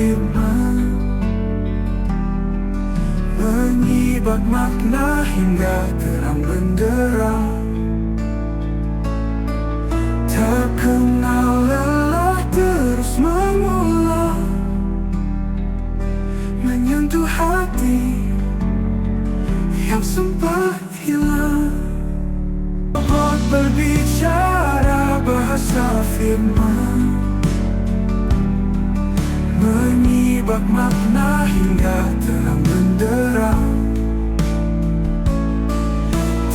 firman, menyibak makna hingga terang benderang. Tak kenal lelah terus mengulang, menyentuh hati yang sempat hilang. Robot berbicara bahasa firman, menyibak makna hingga terang benderang.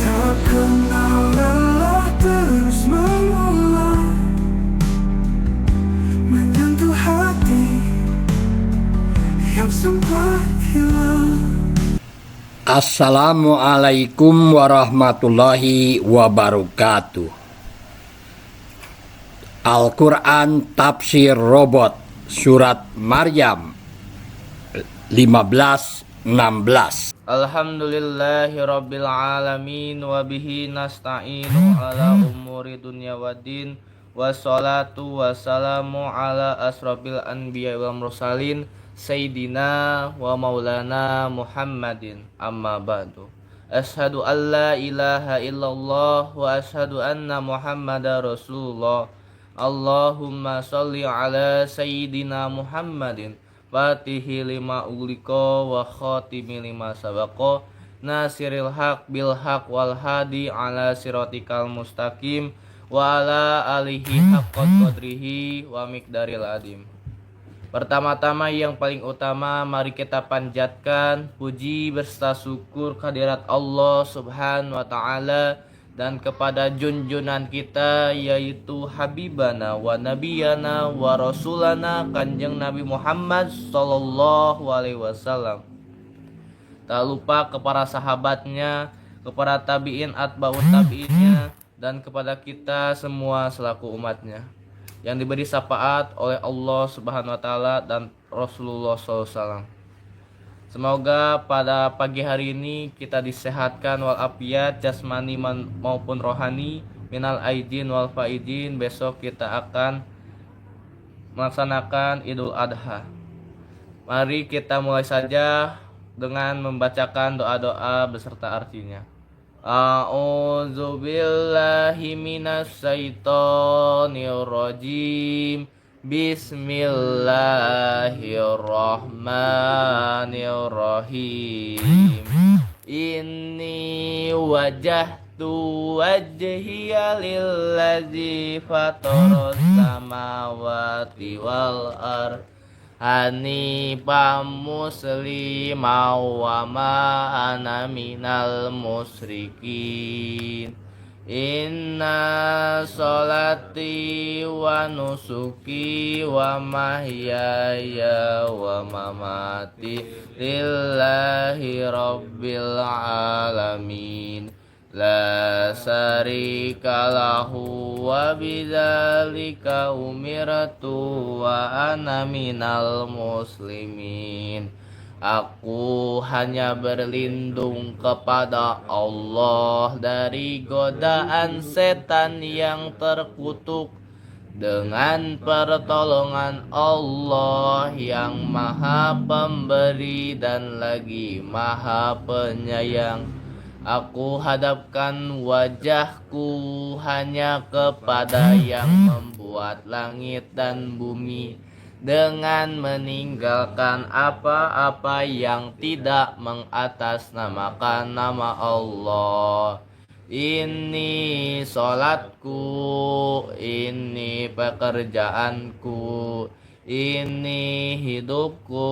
Tak kenal lelah terus mengulang, menyentuh hati yang sempat hilang. Assalamualaikum warahmatullahi wabarakatuh. Al-Quran Tafsir Robot Surat Maryam 15:16. Alhamdulillahirabbil alamin wa bihi nasta'inu ala umuri dunya waddin, wassalatu wassalamu ala asrofil anbiya wal mursalin sayyidina wa maulana Muhammadin, amma ba'du. Ashhadu an la ilaha illallah wa ashhadu anna Muhammadar Rasulullah. Allahumma sholli ala sayyidina Muhammadin fatihi lima ughliqa wa khatimi lima sabaqa, nasiril haq bil haq wal hadi ala siratikal mustaqim wa ala alihi haqqat qadrihi wa miqdaril adim. Pertama-tama yang paling utama, mari kita panjatkan puji berserta syukur kehadirat Allah Subhanahu wa taala dan kepada junjunan kita yaitu Habibana wa Nabiyana wa Rasulana Kanjeng Nabi Muhammad sallallahu alaihi wasallam. Tak lupa kepada sahabatnya, kepada tabi'in atba'ut tabi'innya, dan kepada kita semua selaku umatnya yang diberi syafaat oleh Allah Subhanahu wa taala dan Rasulullah SAW. Semoga pada pagi hari ini kita disehatkan walafiat jasmani maupun rohani, minal aidin wal faidin. Besok kita akan melaksanakan Idul Adha. Mari kita mulai saja dengan membacakan doa-doa beserta artinya. A'udzu billahi minasy syaithanir rajim. Bismillahirrahmanirrahim. Inni wajjahtu wajhiya lillazi fataras samawati wal ardh hanifan musliman wa ma ana minal musyrikin. Inna sholati wa nusuki wa mahyaya wa mamati lillahi rabbil alamin, la syarika lahu wa bidzalika umirtu wa ana minal muslimin. Aku hanya berlindung kepada Allah dari godaan setan yang terkutuk dengan pertolongan Allah yang Maha Pemberi dan lagi Maha Penyayang. Aku hadapkan wajahku hanya kepada yang membuat langit dan bumi, dengan meninggalkan apa-apa yang tidak mengatasnamakan nama Allah. Ini sholatku, ini pekerjaanku, ini hidupku,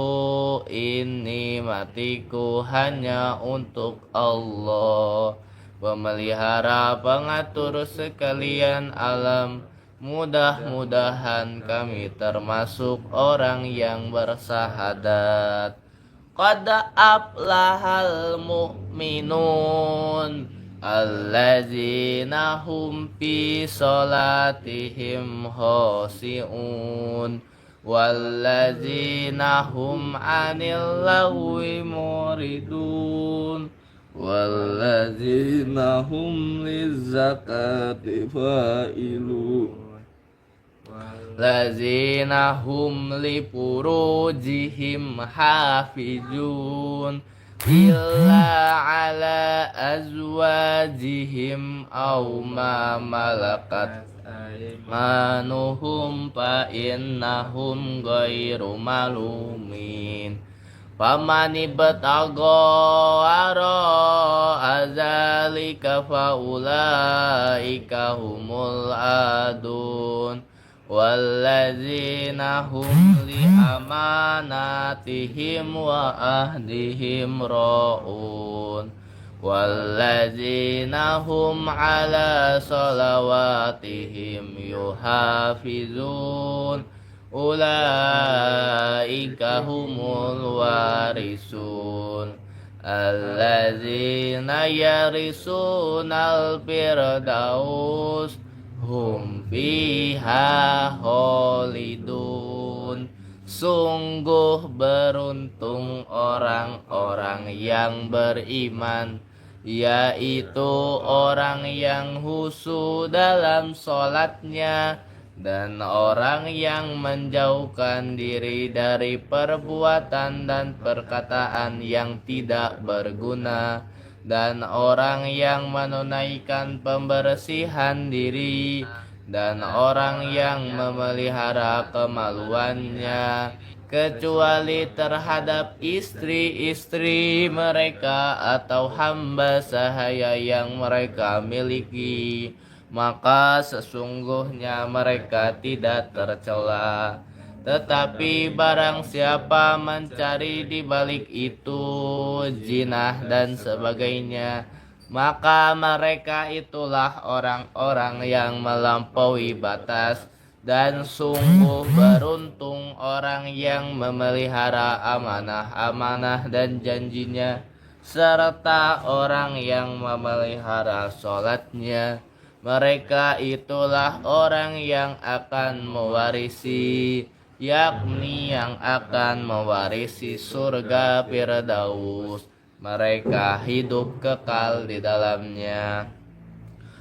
ini matiku hanya untuk Allah, pemelihara pengatur sekalian alam. Mudah-mudahan kami termasuk orang yang bersahadat. Qad aflahal mu'minun alladzina hum fi sholatihim khashi'un walladzina hum 'anil lagwi muridun walladzina hum lizzakati fa'ilun. Lazina hum li furujihim hafizun illa ala azwajihim aw ma malakat aymanuhum fa innahum ghairu malumin. Faman ibtagha wara azalika faulaika humul adun wallazina hum li amanatihim wa ahdihim raun wallazina hum ala salawatihim yuhafizun ulaika humul warisun allazina yarisunal firdaus hum fiha khalidun. Sungguh beruntung orang-orang yang beriman, yaitu orang yang khusyuk dalam sholatnya dan orang yang menjauhkan diri dari perbuatan dan perkataan yang tidak berguna, dan orang yang menunaikan pembersihan diri, dan orang yang memelihara kemaluannya, kecuali terhadap istri-istri mereka atau hamba sahaya yang mereka miliki, maka sesungguhnya mereka tidak tercela. Tetapi barang siapa mencari di balik itu zinah dan sebagainya, maka mereka itulah orang-orang yang melampaui batas. Dan sungguh beruntung orang yang memelihara amanah-amanah dan janjinya, serta orang yang memelihara sholatnya. Mereka itulah orang yang akan mewarisi, yakni yang akan mewarisi surga Firdaus. Mereka hidup kekal di dalamnya.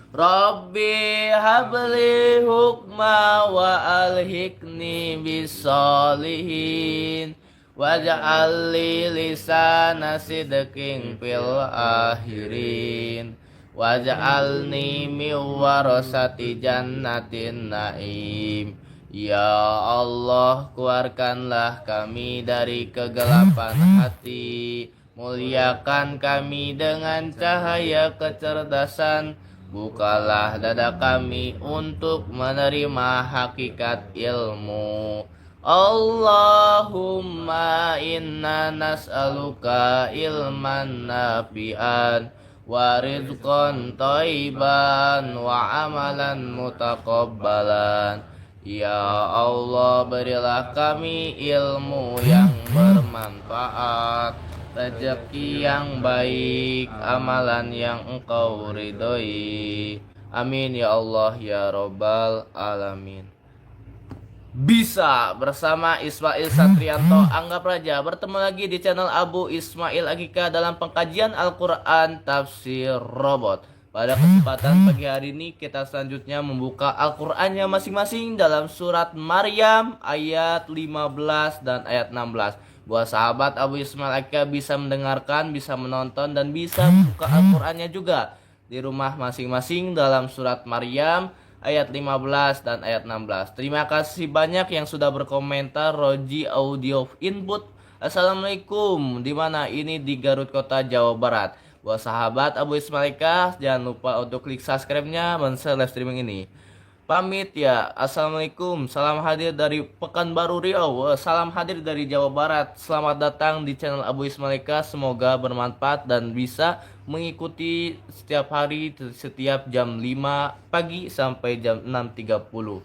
Rabbi habli hukma wa alhiqni bisolihin waj'al li lisana sidqin fil akhirin waj'alni min warasati jannatin naim. Ya Allah, keluarkanlah kami dari kegelapan hati, muliakan kami dengan cahaya kecerdasan, bukalah dada kami untuk menerima hakikat ilmu. Allahumma inna nas'aluka ilman nafi'an wa rizqan thayyiban wa amalan mutaqabbalan. Ya Allah, berilah kami ilmu yang bermanfaat, rezeki yang baik, amalan yang Engkau ridhoi. Amin ya Allah ya Rabbal Alamin. Bisa bersama Ismail Satrianto Anggap Raja bertemu lagi di channel Abu Ismail Akika dalam pengkajian Al-Quran Tafsir Robot. Pada kesempatan pagi hari ini kita selanjutnya membuka Al-Qur'annya masing-masing dalam surat Maryam ayat 15 dan ayat 16. Buat sahabat Abu Ismail Akika bisa mendengarkan, bisa menonton, dan bisa buka Al-Qur'annya juga di rumah masing-masing dalam surat Maryam ayat 15 dan ayat 16. Terima kasih banyak yang sudah berkomentar. Roji Audio Input, Assalamualaikum, dimana ini di Garut Kota Jawa Barat. Buat sahabat Abu Ismail Akika, jangan lupa untuk klik subscribe-nya men-share live streaming ini. Pamit ya, Assalamualaikum, salam hadir dari Pekanbaru Riau, salam hadir dari Jawa Barat. Selamat datang di channel Abu Ismail Akika, semoga bermanfaat dan bisa mengikuti setiap hari, setiap jam 5 pagi sampai jam 6.30.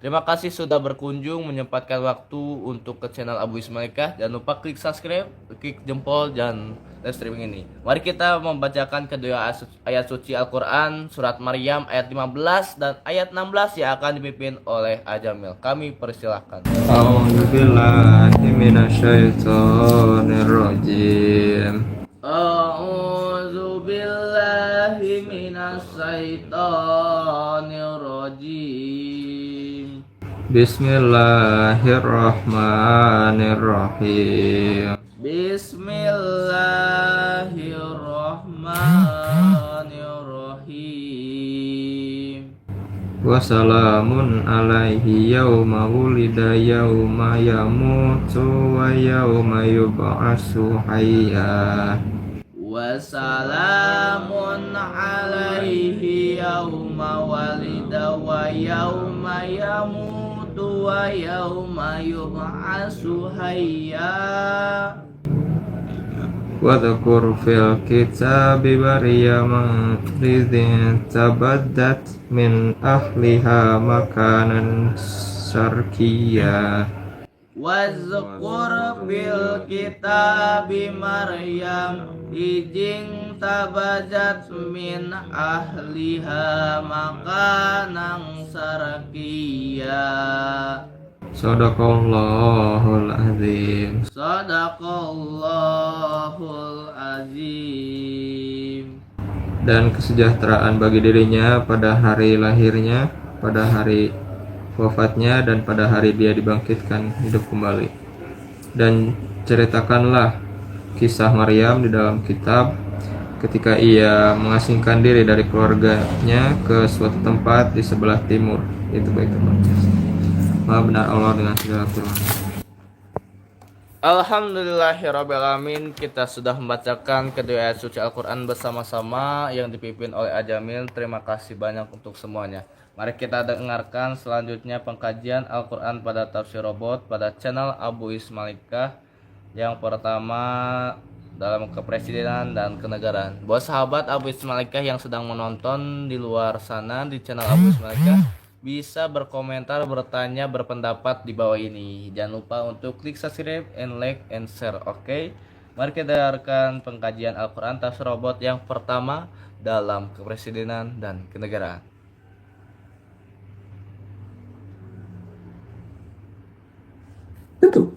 Terima kasih sudah berkunjung, menyempatkan waktu untuk ke channel Abu Ismail Akika. Jangan lupa klik subscribe, klik jempol, dan live streaming ini. Mari kita membacakan kedua ayat suci Al-Quran, surat Maryam ayat 15 dan ayat 16 yang akan dipimpin oleh Ajamil. Kami persilahkan. A'udzubillahi minasyaitonirrajim. A'udzubillahi minasyaitonirrajim. Bismillahirrahmanirrahim. Bismillahirrahmanirrahim. Wassalamun alaihi yauma wulida yauma yamutu wa yauma yub'atsu hayya. Wassalamun alaihi yauma walida wa yauma yamutu wa yauma yub'atsu hayya. Wadhkur fil kitabi Maryam idh tabaddat min ahliha makanan syarqiyya. Wazkur fil kitabi Maryam ijing tabajat min ahliha makanan sarqiyya. Shadaqallahul azim. Sadaqallahul azim. Dan kesejahteraan bagi dirinya pada hari lahirnya, pada hari wafatnya, dan pada hari dia dibangkitkan hidup kembali. Dan ceritakanlah kisah Maryam di dalam kitab ketika ia mengasingkan diri dari keluarganya ke suatu tempat di sebelah timur, itu Baitul Maqdis. Maha benar Allah dengan segala firman. Alhamdulillahirrabbilalamin. Kita sudah membacakan kedua ayat suci Al-Quran bersama-sama yang dipimpin oleh Ajamil. Terima kasih banyak untuk semuanya. Mari kita dengarkan selanjutnya pengkajian Al-Quran pada Tafsir Robot pada channel Abu Ismalikah. Yang pertama dalam kepresidenan dan kenegaraan. Buat sahabat Abu Ismalikah yang sedang menonton di luar sana di channel Abu Ismalikah, bisa berkomentar, bertanya, berpendapat di bawah ini. Jangan lupa untuk klik subscribe and like and share. Oke? Mari kita dengarkan pengkajian Al-Quran Tafsir Robot yang pertama dalam kepresidenan dan kenegaraan. Tentu,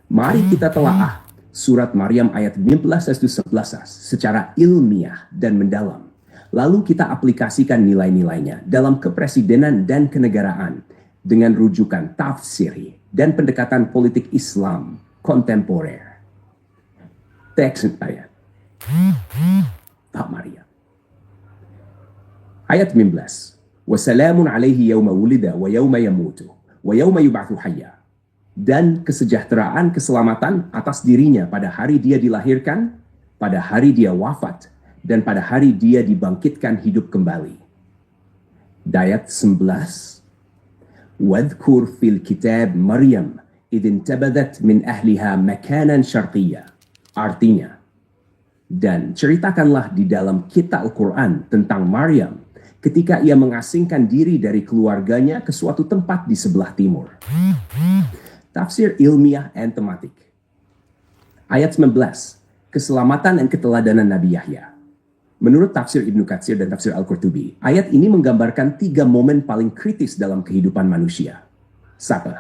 mari kita telaah surat Maryam ayat 15-11 secara ilmiah dan mendalam. Lalu kita aplikasikan nilai-nilainya dalam kepresidenan dan kenegaraan dengan rujukan tafsir dan pendekatan politik Islam kontemporer. Teks ayat Pak Maryam. Ayat 15. Wassalamun alaihi yawma wulida wa yawma yamutu wa yawma yub'atsu hayya. Dan kesejahteraan, keselamatan atas dirinya pada hari dia dilahirkan, pada hari dia wafat, dan pada hari dia dibangkitkan hidup kembali. Ayat 11. Wadhkur fil kitab Maryam idh intabadat min ahliha makanan syarqiyya. Artinya, dan ceritakanlah di dalam kitab Al-Quran tentang Maryam ketika ia mengasingkan diri dari keluarganya ke suatu tempat di sebelah timur. Tafsir ilmiah and tematik. Ayat 19. Keselamatan dan keteladanan Nabi Yahya. Menurut tafsir Ibnu Katsir dan tafsir Al-Qurtubi, ayat ini menggambarkan 3 momen paling kritis dalam kehidupan manusia. 1.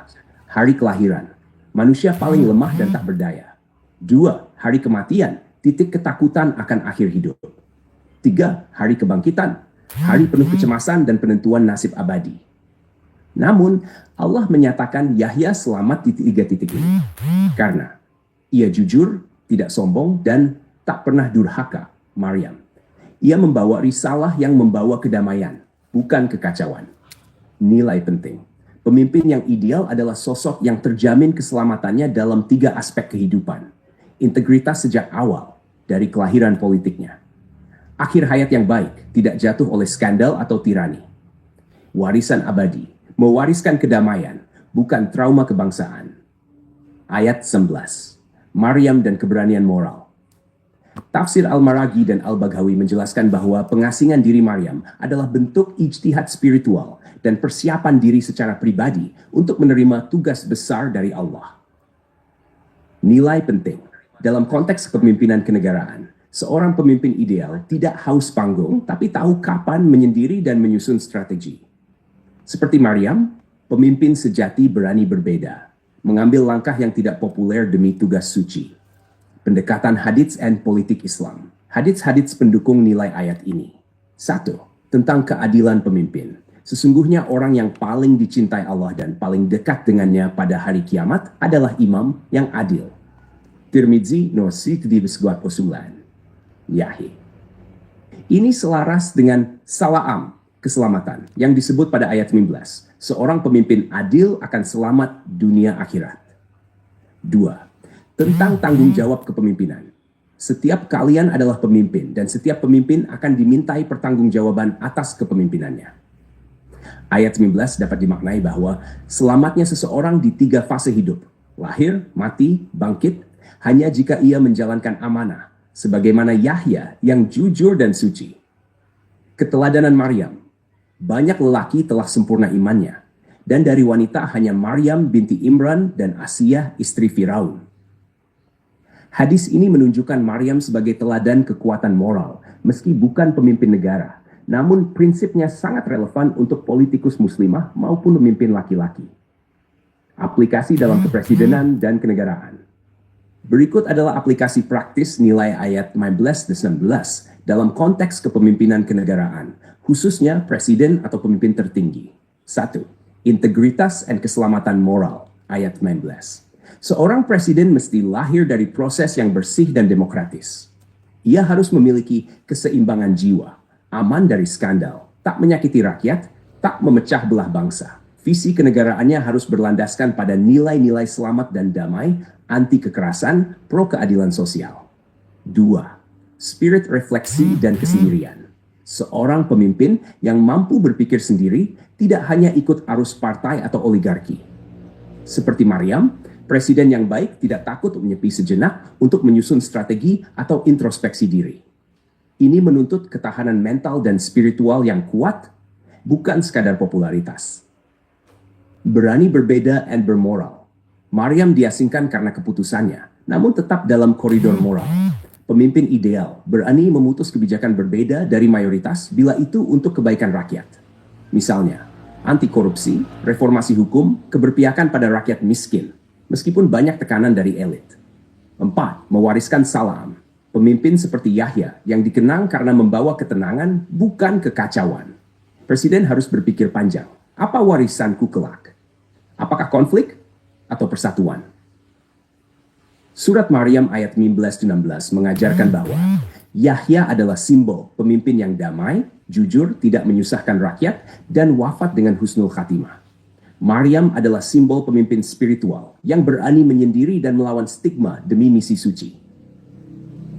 Hari kelahiran. Manusia paling lemah dan tak berdaya. 2. Hari kematian. Titik ketakutan akan akhir hidup. 3. Hari kebangkitan. Hari penuh kecemasan dan penentuan nasib abadi. Namun, Allah menyatakan Yahya selamat di 3 titik ini. Karena ia jujur, tidak sombong, dan tak pernah durhaka. Maryam. Ia membawa risalah yang membawa kedamaian, bukan kekacauan. Nilai penting. Pemimpin yang ideal adalah sosok yang terjamin keselamatannya dalam 3 aspek kehidupan. Integritas sejak awal, dari kelahiran politiknya. Akhir hayat yang baik, tidak jatuh oleh skandal atau tirani. Warisan abadi, mewariskan kedamaian, bukan trauma kebangsaan. Ayat 11. Maryam dan keberanian moral. Tafsir Al-Maraghi dan Al-Baghawi menjelaskan bahwa pengasingan diri Maryam adalah bentuk ijtihad spiritual dan persiapan diri secara pribadi untuk menerima tugas besar dari Allah. Nilai penting. Dalam konteks kepemimpinan kenegaraan, seorang pemimpin ideal tidak haus panggung, tapi tahu kapan menyendiri dan menyusun strategi. Seperti Maryam, pemimpin sejati berani berbeda, mengambil langkah yang tidak populer demi tugas suci. Pendekatan hadits and politik Islam. Hadits-hadits pendukung nilai ayat ini. 1. Tentang keadilan pemimpin. Sesungguhnya orang yang paling dicintai Allah dan paling dekat dengannya pada hari kiamat adalah imam yang adil. Tirmidzi no 629. Yahya. Ini selaras dengan salaam, keselamatan, yang disebut pada ayat 19. Seorang pemimpin adil akan selamat dunia akhirat. 2. Tentang tanggung jawab kepemimpinan. Setiap kalian adalah pemimpin, dan setiap pemimpin akan dimintai pertanggungjawaban atas kepemimpinannya. Ayat 19 dapat dimaknai bahwa selamatnya seseorang di 3 fase hidup, lahir, mati, bangkit, hanya jika ia menjalankan amanah, sebagaimana Yahya yang jujur dan suci. Keteladanan Maryam. Banyak lelaki telah sempurna imannya, dan dari wanita hanya Maryam binti Imran dan Asiyah istri Firaun. Hadis ini menunjukkan Maryam sebagai teladan kekuatan moral, meski bukan pemimpin negara, namun prinsipnya sangat relevan untuk politikus muslimah maupun pemimpin laki-laki. Aplikasi dalam kepresidenan dan kenegaraan. Berikut adalah aplikasi praktis nilai ayat 15 dan 19 dalam konteks kepemimpinan kenegaraan, khususnya presiden atau pemimpin tertinggi. 1. Integritas dan keselamatan moral, ayat 19. Seorang presiden mesti lahir dari proses yang bersih dan demokratis. Ia harus memiliki keseimbangan jiwa, aman dari skandal, tak menyakiti rakyat, tak memecah belah bangsa. Visi kenegaraannya harus berlandaskan pada nilai-nilai selamat dan damai, anti kekerasan, pro keadilan sosial. 2. Spirit refleksi dan kesendirian. Seorang pemimpin yang mampu berpikir sendiri tidak hanya ikut arus partai atau oligarki. Seperti Maryam, presiden yang baik tidak takut menyepi sejenak untuk menyusun strategi atau introspeksi diri. Ini menuntut ketahanan mental dan spiritual yang kuat, bukan sekadar popularitas. Berani berbeda dan bermoral. Maryam diasingkan karena keputusannya, namun tetap dalam koridor moral. Pemimpin ideal berani memutus kebijakan berbeda dari mayoritas bila itu untuk kebaikan rakyat. Misalnya, anti korupsi, reformasi hukum, keberpihakan pada rakyat miskin, meskipun banyak tekanan dari elit. 4. Mewariskan salam. Pemimpin seperti Yahya yang dikenang karena membawa ketenangan, bukan kekacauan. Presiden harus berpikir panjang. Apa warisanku kelak? Apakah konflik atau persatuan? Surat Maryam ayat 15-16 mengajarkan bahwa Yahya adalah simbol pemimpin yang damai, jujur, tidak menyusahkan rakyat, dan wafat dengan husnul khatimah. Maryam adalah simbol pemimpin spiritual yang berani menyendiri dan melawan stigma demi misi suci.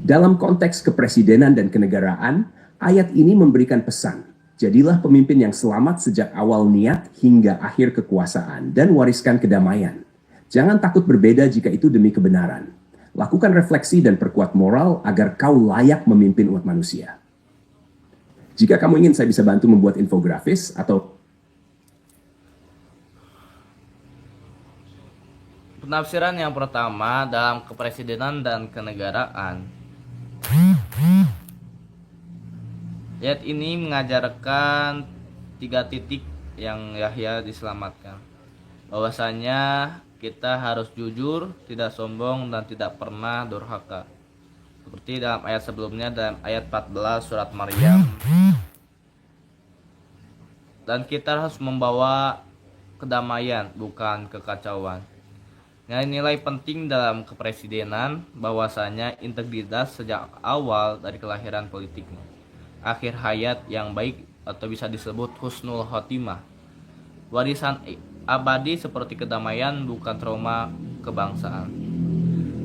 Dalam konteks kepresidenan dan kenegaraan, ayat ini memberikan pesan, jadilah pemimpin yang selamat sejak awal niat hingga akhir kekuasaan dan wariskan kedamaian. Jangan takut berbeda jika itu demi kebenaran. Lakukan refleksi dan perkuat moral agar kau layak memimpin umat manusia. Jika kamu ingin saya bisa bantu membuat infografis atau Penafsiran yang pertama dalam kepresidenan dan kenegaraan. Ayat ini mengajarkan 3 titik yang Yahya diselamatkan. Bahwasanya kita harus jujur, tidak sombong, dan tidak pernah durhaka. Seperti dalam ayat sebelumnya, dalam ayat 14 surat Maryam. Dan kita harus membawa kedamaian, bukan kekacauan. Nilai penting dalam kepresidenan bahwasanya integritas sejak awal dari kelahiran politiknya. Akhir hayat yang baik atau bisa disebut husnul khotimah. Warisan abadi seperti kedamaian, bukan trauma kebangsaan.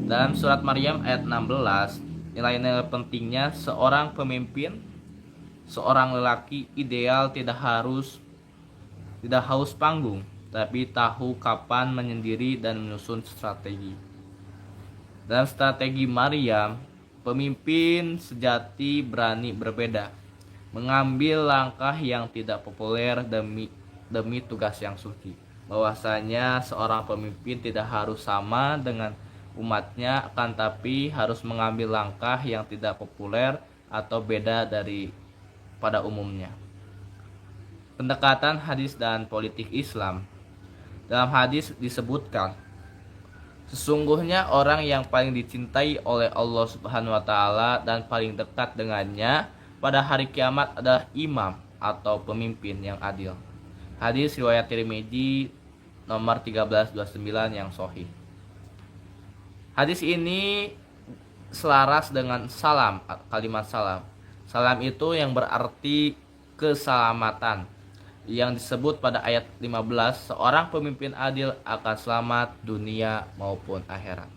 Dalam surat Maryam ayat 16, nilai-nilai pentingnya seorang pemimpin, seorang lelaki ideal tidak haus panggung, tapi tahu kapan menyendiri dan menyusun strategi. Dalam strategi Maryam, pemimpin sejati berani berbeda, mengambil langkah yang tidak populer demi tugas yang suci. Bahwasanya seorang pemimpin tidak harus sama dengan umatnya, akan tapi harus mengambil langkah yang tidak populer atau beda dari pada umumnya. Pendekatan hadis dan politik Islam. Dalam hadis disebutkan, sesungguhnya orang yang paling dicintai oleh Allah Subhanahu wa taala dan paling dekat dengannya pada hari kiamat adalah imam atau pemimpin yang adil. Hadis riwayat Tirmidzi nomor 1329 yang sahih. Hadis ini selaras dengan salam, kalimat salam. Salam itu yang berarti keselamatan. Yang disebut pada ayat 15, seorang pemimpin adil akan selamat dunia maupun akhirat.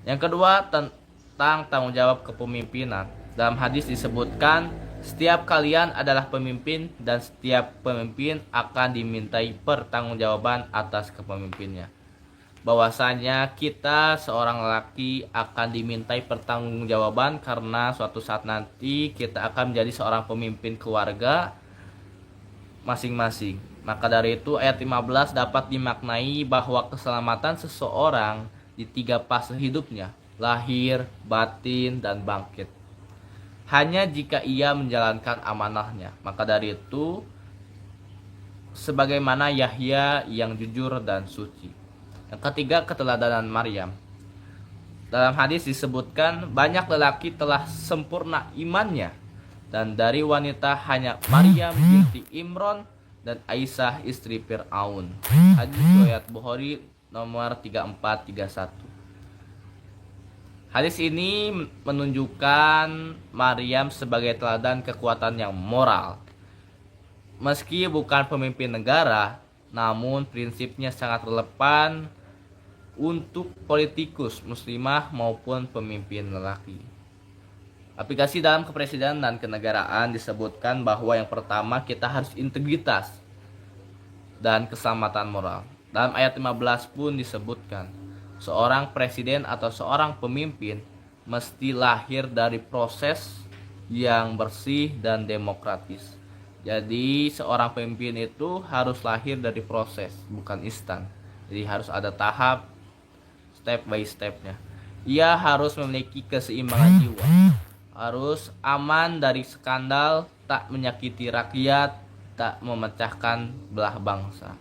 Yang kedua, tentang tanggung jawab kepemimpinan. Dalam hadis disebutkan, setiap kalian adalah pemimpin dan setiap pemimpin akan dimintai pertanggungjawaban atas kepemimpinnya. Bahwasanya kita seorang lelaki akan dimintai pertanggungjawaban karena suatu saat nanti kita akan menjadi seorang pemimpin keluarga masing-masing. Maka dari itu ayat 15 dapat dimaknai bahwa keselamatan seseorang di 3 fase hidupnya, lahir, batin, dan bangkit, hanya jika ia menjalankan amanahnya. Maka dari itu, sebagaimana Yahya yang jujur dan suci. Yang ketiga, keteladanan Maryam. Dalam hadis disebutkan banyak lelaki telah sempurna imannya, dan dari wanita hanya Maryam binti Imran dan Aisyah istri Fir'aun. Hadis riwayat Bukhari nomor 3431. Hadis ini menunjukkan Maryam sebagai teladan kekuatan yang moral. Meski bukan pemimpin negara, namun prinsipnya sangat relevan untuk politikus muslimah maupun pemimpin lelaki. Aplikasi dalam kepresidenan dan kenegaraan disebutkan bahwa yang pertama kita harus integritas dan keselamatan moral. Dalam ayat 15 pun disebutkan, seorang presiden atau seorang pemimpin mesti lahir dari proses yang bersih dan demokratis. Jadi seorang pemimpin itu harus lahir dari proses, bukan instan. Jadi harus ada tahap, step by stepnya. Ia harus memiliki keseimbangan jiwa, harus aman dari skandal, tak menyakiti rakyat, tak memecahkan belah bangsa.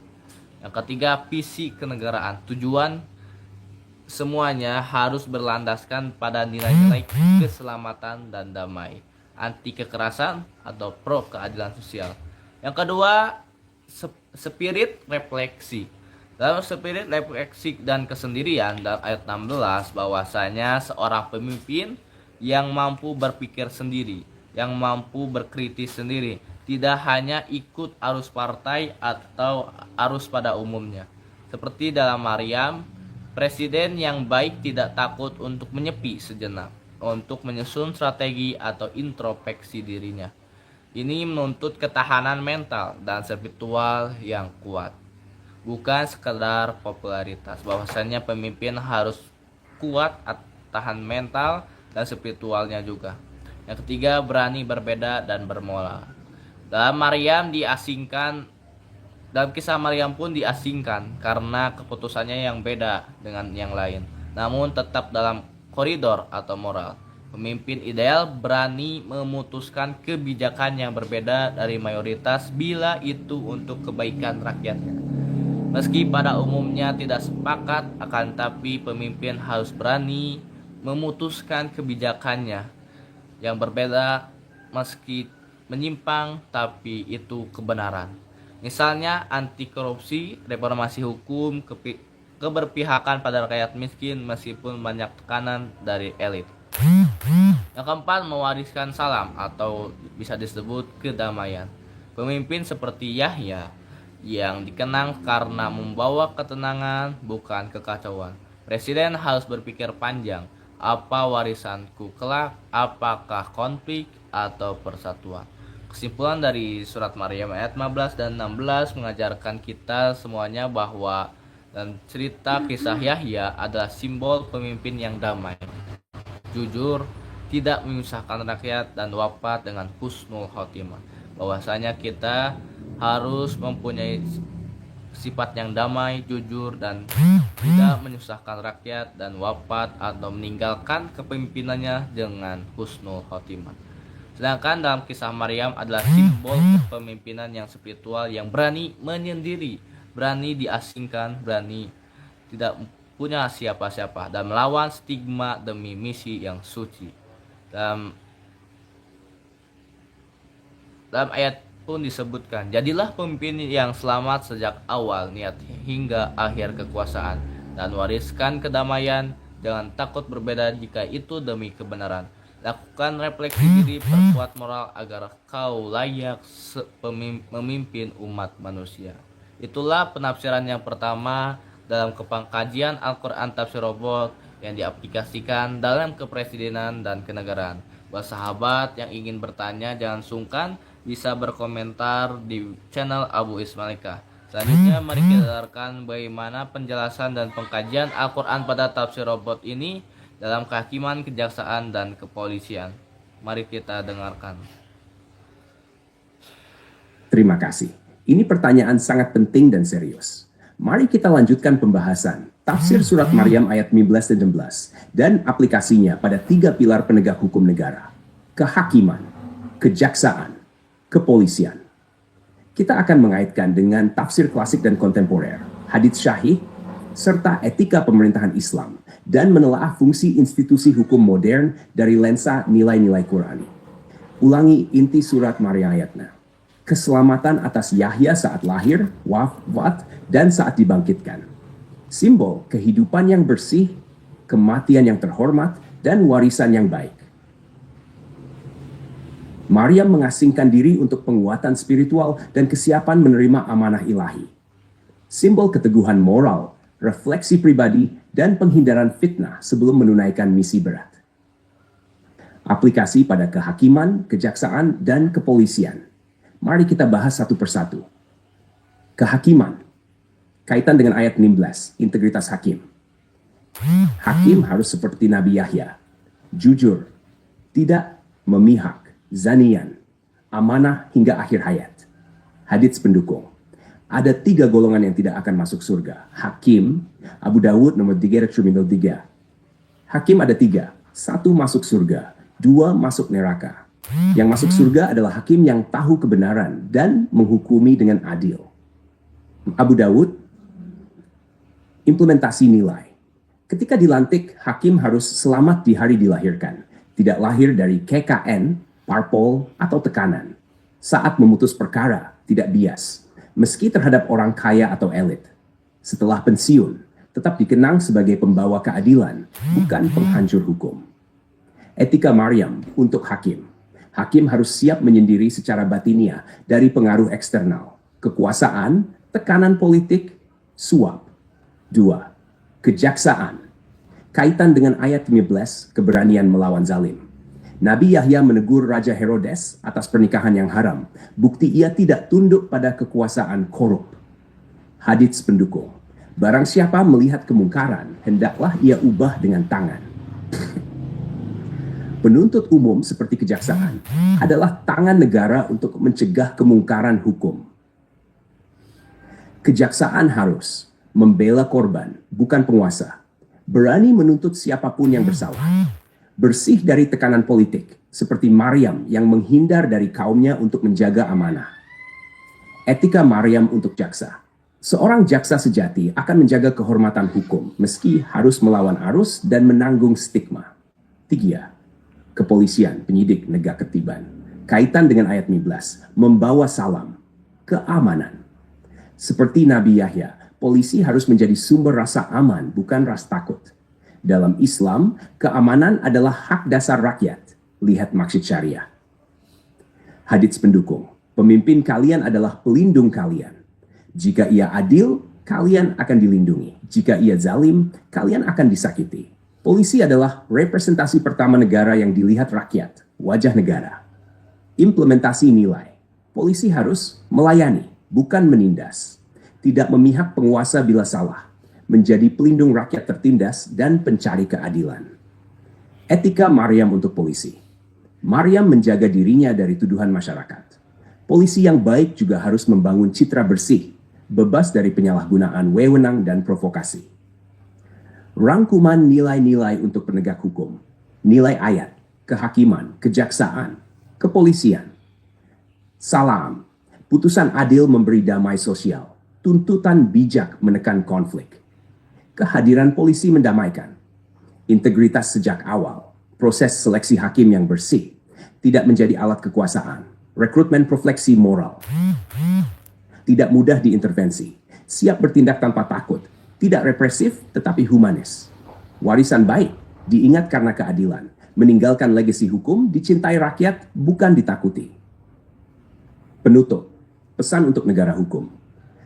Yang ketiga, visi kenegaraan. Tujuan semuanya harus berlandaskan pada nilai-nilai keselamatan dan damai, anti kekerasan atau pro keadilan sosial. Yang kedua, spirit refleksi. Dalam spirit refleksi dan kesendirian, dalam ayat 16 bahwasanya seorang pemimpin yang mampu berpikir sendiri, yang mampu berkritis sendiri, tidak hanya ikut arus partai atau arus pada umumnya. Seperti dalam Maryam, presiden yang baik tidak takut untuk menyepi sejenak, untuk menyusun strategi atau introspeksi dirinya. Ini menuntut ketahanan mental dan spiritual yang kuat, bukan sekedar popularitas. Bahwasanya pemimpin harus kuat, tahan mental dan spiritualnya juga. Yang ketiga, berani berbeda dan bermoral. Dalam kisah Maryam pun diasingkan karena keputusannya yang beda dengan yang lain, namun tetap dalam koridor atau moral. Pemimpin ideal berani memutuskan kebijakan yang berbeda dari mayoritas bila itu untuk kebaikan rakyatnya. Meski pada umumnya tidak sepakat, akan tapi pemimpin harus berani memutuskan kebijakannya yang berbeda meski menyimpang, tapi itu kebenaran. Misalnya anti korupsi, reformasi hukum, keberpihakan pada rakyat miskin meskipun banyak tekanan dari elit. Yang keempat, mewariskan salam atau bisa disebut kedamaian. Pemimpin seperti Yahya yang dikenang karena membawa ketenangan, bukan kekacauan. Presiden harus berpikir panjang, apa warisanku kelak, apakah konflik atau persatuan. Kesimpulan dari surat Maryam ayat 15 dan 16 mengajarkan kita semuanya bahwa dan cerita kisah Yahya adalah simbol pemimpin yang damai, jujur, tidak menyusahkan rakyat, dan wafat dengan husnul khotimah. Bahwasanya kita harus mempunyai sifat yang damai, jujur, dan tidak menyusahkan rakyat, dan wafat atau meninggalkan kepemimpinannya dengan husnul khotimah. Sedangkan dalam kisah Maryam adalah simbol kepemimpinan yang spiritual, yang berani menyendiri, berani diasingkan, berani tidak punya siapa-siapa, dan melawan stigma demi misi yang suci. Dalam ayat pun disebutkan, jadilah pemimpin yang selamat sejak awal niat hingga akhir kekuasaan, dan wariskan kedamaian, jangan takut berbeda jika itu demi kebenaran. Lakukan refleksi diri, perkuat moral agar kau layak memimpin umat manusia. Itulah penafsiran yang pertama dalam pengkajian Al-Quran Tafsir Robot yang diaplikasikan dalam kepresidenan dan kenegaraan. Buat sahabat yang ingin bertanya, jangan sungkan bisa berkomentar di channel Abu Ismailika. Selanjutnya mari kita dengarkan bagaimana penjelasan dan pengkajian Al-Quran pada Tafsir Robot ini dalam kehakiman, kejaksaan, dan kepolisian. Mari kita dengarkan. Terima kasih. Ini pertanyaan sangat penting dan serius. Mari kita lanjutkan pembahasan tafsir surat Maryam ayat 15 dan 16 dan aplikasinya pada 3 pilar penegak hukum negara: kehakiman, kejaksaan, kepolisian. Kita akan mengaitkan dengan tafsir klasik dan kontemporer, hadits syahih, serta etika pemerintahan Islam, dan menelaah fungsi institusi hukum modern dari lensa nilai-nilai Qurani. Ulangi inti surat Maryam ayatnya: keselamatan atas Yahya saat lahir, wafat, dan saat dibangkitkan. Simbol kehidupan yang bersih, kematian yang terhormat, dan warisan yang baik. Maryam mengasingkan diri untuk penguatan spiritual dan kesiapan menerima amanah ilahi. Simbol keteguhan moral, refleksi pribadi, dan penghindaran fitnah sebelum menunaikan misi berat. Aplikasi pada kehakiman, kejaksaan, dan kepolisian. Mari kita bahas satu persatu. Kehakiman. Kaitan dengan ayat 16, integritas hakim. Hakim harus seperti Nabi Yahya, jujur, tidak memihak, zanian, amanah hingga akhir hayat. Hadits pendukung. Ada 3 golongan yang tidak akan masuk surga. Hakim, Abu Dawud nomor 303. Hakim ada 3. 1 masuk surga, 2 masuk neraka. Yang masuk surga adalah hakim yang tahu kebenaran dan menghukumi dengan adil. Abu Dawud, implementasi nilai. Ketika dilantik, hakim harus selamat di hari dilahirkan. Tidak lahir dari KKN, parpol, atau tekanan. Saat memutus perkara, tidak bias. Meski terhadap orang kaya atau elit. Setelah pensiun, tetap dikenang sebagai pembawa keadilan, bukan penghancur hukum. Etika Maryam untuk hakim. Hakim harus siap menyendiri secara batiniah dari pengaruh eksternal, kekuasaan, tekanan politik, suap. 2. Kejaksaan. Kaitan dengan ayat 15, keberanian melawan zalim. Nabi Yahya menegur Raja Herodes atas pernikahan yang haram. Bukti ia tidak tunduk pada kekuasaan korup. Hadits pendukung. Barang siapa melihat kemungkaran, hendaklah ia ubah dengan tangan. Penuntut umum seperti kejaksaan adalah tangan negara untuk mencegah kemungkaran hukum. Kejaksaan harus membela korban, bukan penguasa. Berani menuntut siapapun yang bersalah. Bersih dari tekanan politik, seperti Maryam yang menghindar dari kaumnya untuk menjaga amanah. Etika Maryam untuk jaksa. Seorang jaksa sejati akan menjaga kehormatan hukum, meski harus melawan arus dan menanggung stigma. 3. Kepolisian, penyidik, negara ketiban. Kaitan dengan ayat 15, membawa salam, keamanan. Seperti Nabi Yahya, polisi harus menjadi sumber rasa aman, bukan rasa takut. Dalam Islam, keamanan adalah hak dasar rakyat. Lihat maksud syariah. Hadits pendukung. Pemimpin kalian adalah pelindung kalian. Jika ia adil, kalian akan dilindungi. Jika ia zalim, kalian akan disakiti. Polisi adalah representasi pertama negara yang dilihat rakyat, wajah negara. Implementasi nilai. Polisi harus melayani, bukan menindas. Tidak memihak penguasa bila salah, menjadi pelindung rakyat tertindas dan pencari keadilan. Etika Maryam untuk polisi. Maryam menjaga dirinya dari tuduhan masyarakat. Polisi yang baik juga harus membangun citra bersih, bebas dari penyalahgunaan wewenang dan provokasi. Rangkuman nilai-nilai untuk penegak hukum. Nilai ayat, kehakiman, kejaksaan, kepolisian. Salam, putusan adil memberi damai sosial. Tuntutan bijak menekan konflik. Kehadiran polisi mendamaikan. Integritas sejak awal. Proses seleksi hakim yang bersih. Tidak menjadi alat kekuasaan. rekrutmen profeksi moral, tidak mudah diintervensi, siap bertindak tanpa takut, tidak represif tetapi humanis. Warisan baik, diingat karena keadilan, meninggalkan legasi hukum, dicintai rakyat, bukan ditakuti. Penutup, pesan untuk negara hukum.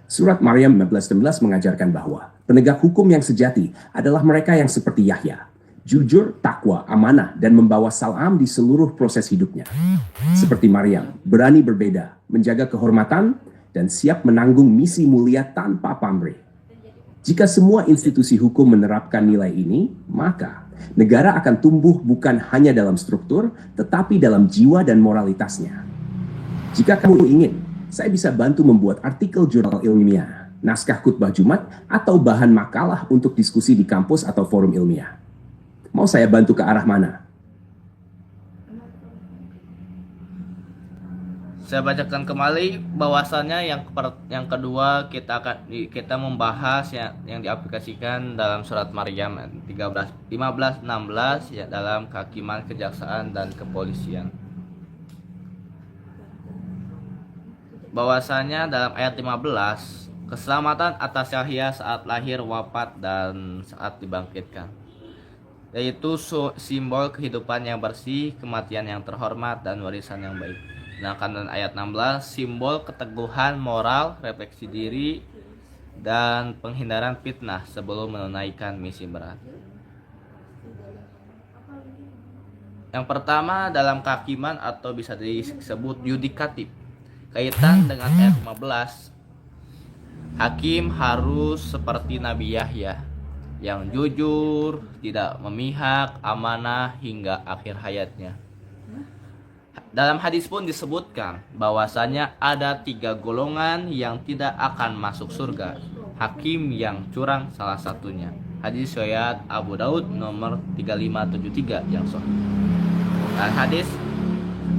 Surat Maryam 15:11 mengajarkan bahwa penegak hukum yang sejati adalah mereka yang seperti Yahya, jujur, takwa, amanah, dan membawa salam di seluruh proses hidupnya. Seperti Maryam, berani berbeda, menjaga kehormatan, dan siap menanggung misi mulia tanpa pamrih. Jika semua institusi hukum menerapkan nilai ini, maka negara akan tumbuh bukan hanya dalam struktur, tetapi dalam jiwa dan moralitasnya. Jika kamu ingin, saya bisa bantu membuat artikel jurnal ilmiah, naskah khutbah Jumat, atau bahan makalah untuk diskusi di kampus atau forum ilmiah. Mau saya bantu ke arah mana? Saya bacakan kembali bahwasannya yang kedua kita membahas yang diaplikasikan dalam surat Maryam 15:16 ya, dalam kehakiman, kejaksaan, dan kepolisian. Bahwasanya dalam ayat 15, keselamatan atas Yahya saat lahir, wafat, dan saat dibangkitkan, yaitu simbol kehidupan yang bersih, kematian yang terhormat, dan warisan yang baik. Sedangkan ayat 16, simbol keteguhan moral, refleksi diri, dan penghindaran fitnah sebelum menunaikan misi berat. Yang pertama dalam kehakiman atau bisa disebut yudikatif. Kaitan dengan ayat 15, hakim harus seperti Nabi Yahya, yang jujur, tidak memihak, amanah hingga akhir hayatnya. Dalam hadis pun disebutkan bahwasanya ada 3 golongan yang tidak akan masuk surga. Hakim yang curang salah satunya. Hadis riwayat Abu Daud nomor 3573 yang sahih.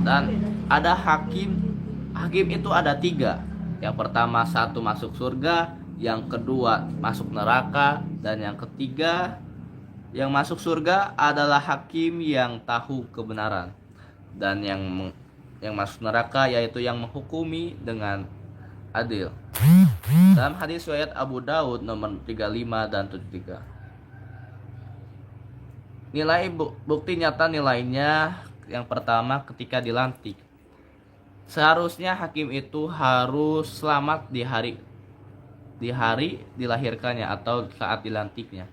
Dan ada hakim itu ada 3. Yang pertama 1 masuk surga, yang kedua masuk neraka, dan yang ketiga yang masuk surga adalah hakim yang tahu kebenaran, dan yang masuk neraka yaitu yang menghukumi dengan adil. Dalam hadis riwayat Abu Daud nomor 35 dan 73. Nilai bukti nyata nilainya, yang pertama ketika dilantik. Seharusnya hakim itu harus selamat di hari dilahirkannya atau saat dilantiknya.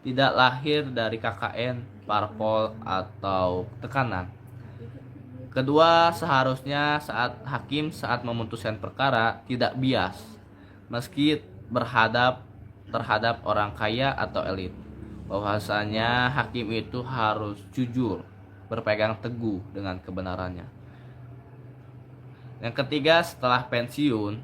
Tidak lahir dari KKN, parpol, atau tekanan. Kedua, seharusnya hakim saat memutuskan perkara tidak bias, meski terhadap orang kaya atau elit. Bahwasanya hakim itu harus jujur, berpegang teguh dengan kebenarannya. Yang ketiga, setelah pensiun,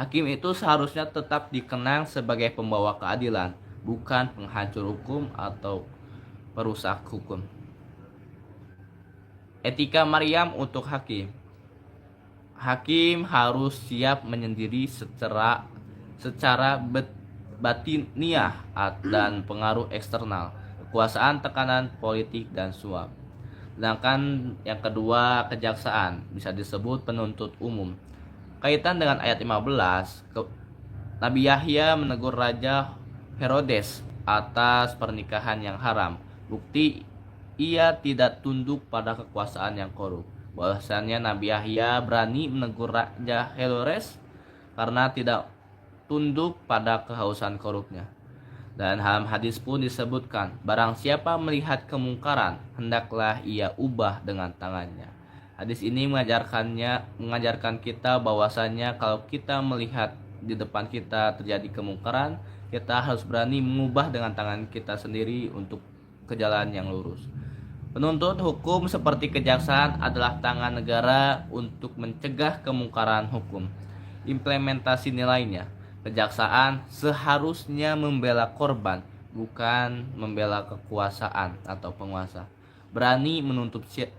hakim itu seharusnya tetap dikenang sebagai pembawa keadilan, bukan penghancur hukum atau perusak hukum. Etika Maryam untuk hakim. Hakim harus siap menyendiri secara batiniah dan pengaruh eksternal, kekuasaan, tekanan politik, dan suap. Sedangkan yang kedua, kejaksaan, bisa disebut penuntut umum. Kaitan dengan ayat 15, Nabi Yahya menegur Raja Herodes atas pernikahan yang haram. Bukti ia tidak tunduk pada kekuasaan yang korup. Bahwasannya Nabi Yahya berani menegur Raja Herodes karena tidak tunduk pada kehausan korupnya. Dan dalam hadis pun disebutkan, barang siapa melihat kemungkaran, hendaklah ia ubah dengan tangannya. Hadis ini mengajarkan kita bahwasanya kalau kita melihat di depan kita terjadi kemungkaran, kita harus berani mengubah dengan tangan kita sendiri untuk ke jalan yang lurus. Penuntut hukum seperti kejaksaan adalah tangan negara untuk mencegah kemungkaran hukum. Implementasi nilainya, kejaksaan seharusnya membela korban, bukan membela kekuasaan atau penguasa. Berani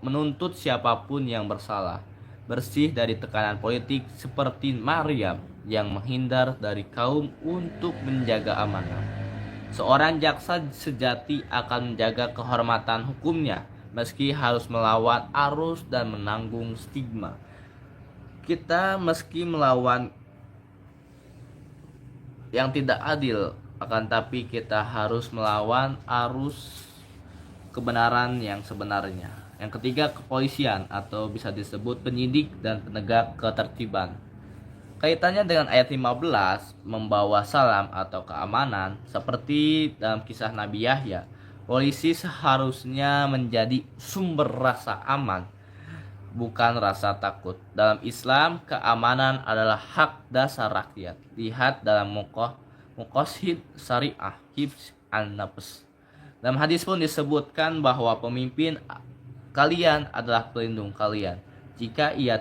menuntut siapapun yang bersalah, bersih dari tekanan politik seperti Maryam yang menghindar dari kaum untuk menjaga amanah. Seorang jaksa sejati akan menjaga kehormatan hukumnya meski harus melawan arus dan menanggung stigma. Kita meski melawan yang tidak adil, akan tapi kita harus melawan arus kebenaran yang sebenarnya. Yang ketiga, kepolisian atau bisa disebut penyidik dan penegak ketertiban. Kaitannya dengan ayat 15, membawa salam atau keamanan, seperti dalam kisah Nabi Yahya. Polisi seharusnya menjadi sumber rasa aman, bukan rasa takut. Dalam Islam, keamanan adalah hak dasar rakyat. Lihat dalam Muqasid Syariah Hifz an-Nafs. Dalam hadis pun disebutkan bahwa pemimpin kalian adalah pelindung kalian. Jika ia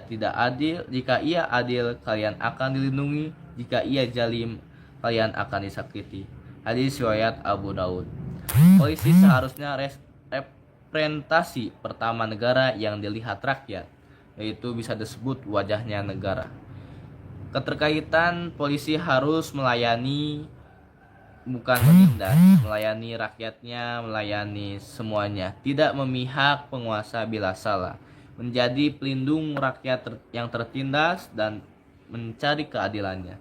adil, kalian akan dilindungi. Jika ia zalim, kalian akan disakiti. Hadis riwayat Abu Daud. Polisi seharusnya representasi pertama negara yang dilihat rakyat, yaitu bisa disebut wajahnya negara. Keterkaitan polisi harus melayani, bukan menindas, melayani rakyatnya, melayani semuanya, tidak memihak penguasa bila salah, menjadi pelindung rakyat yang tertindas dan mencari keadilannya.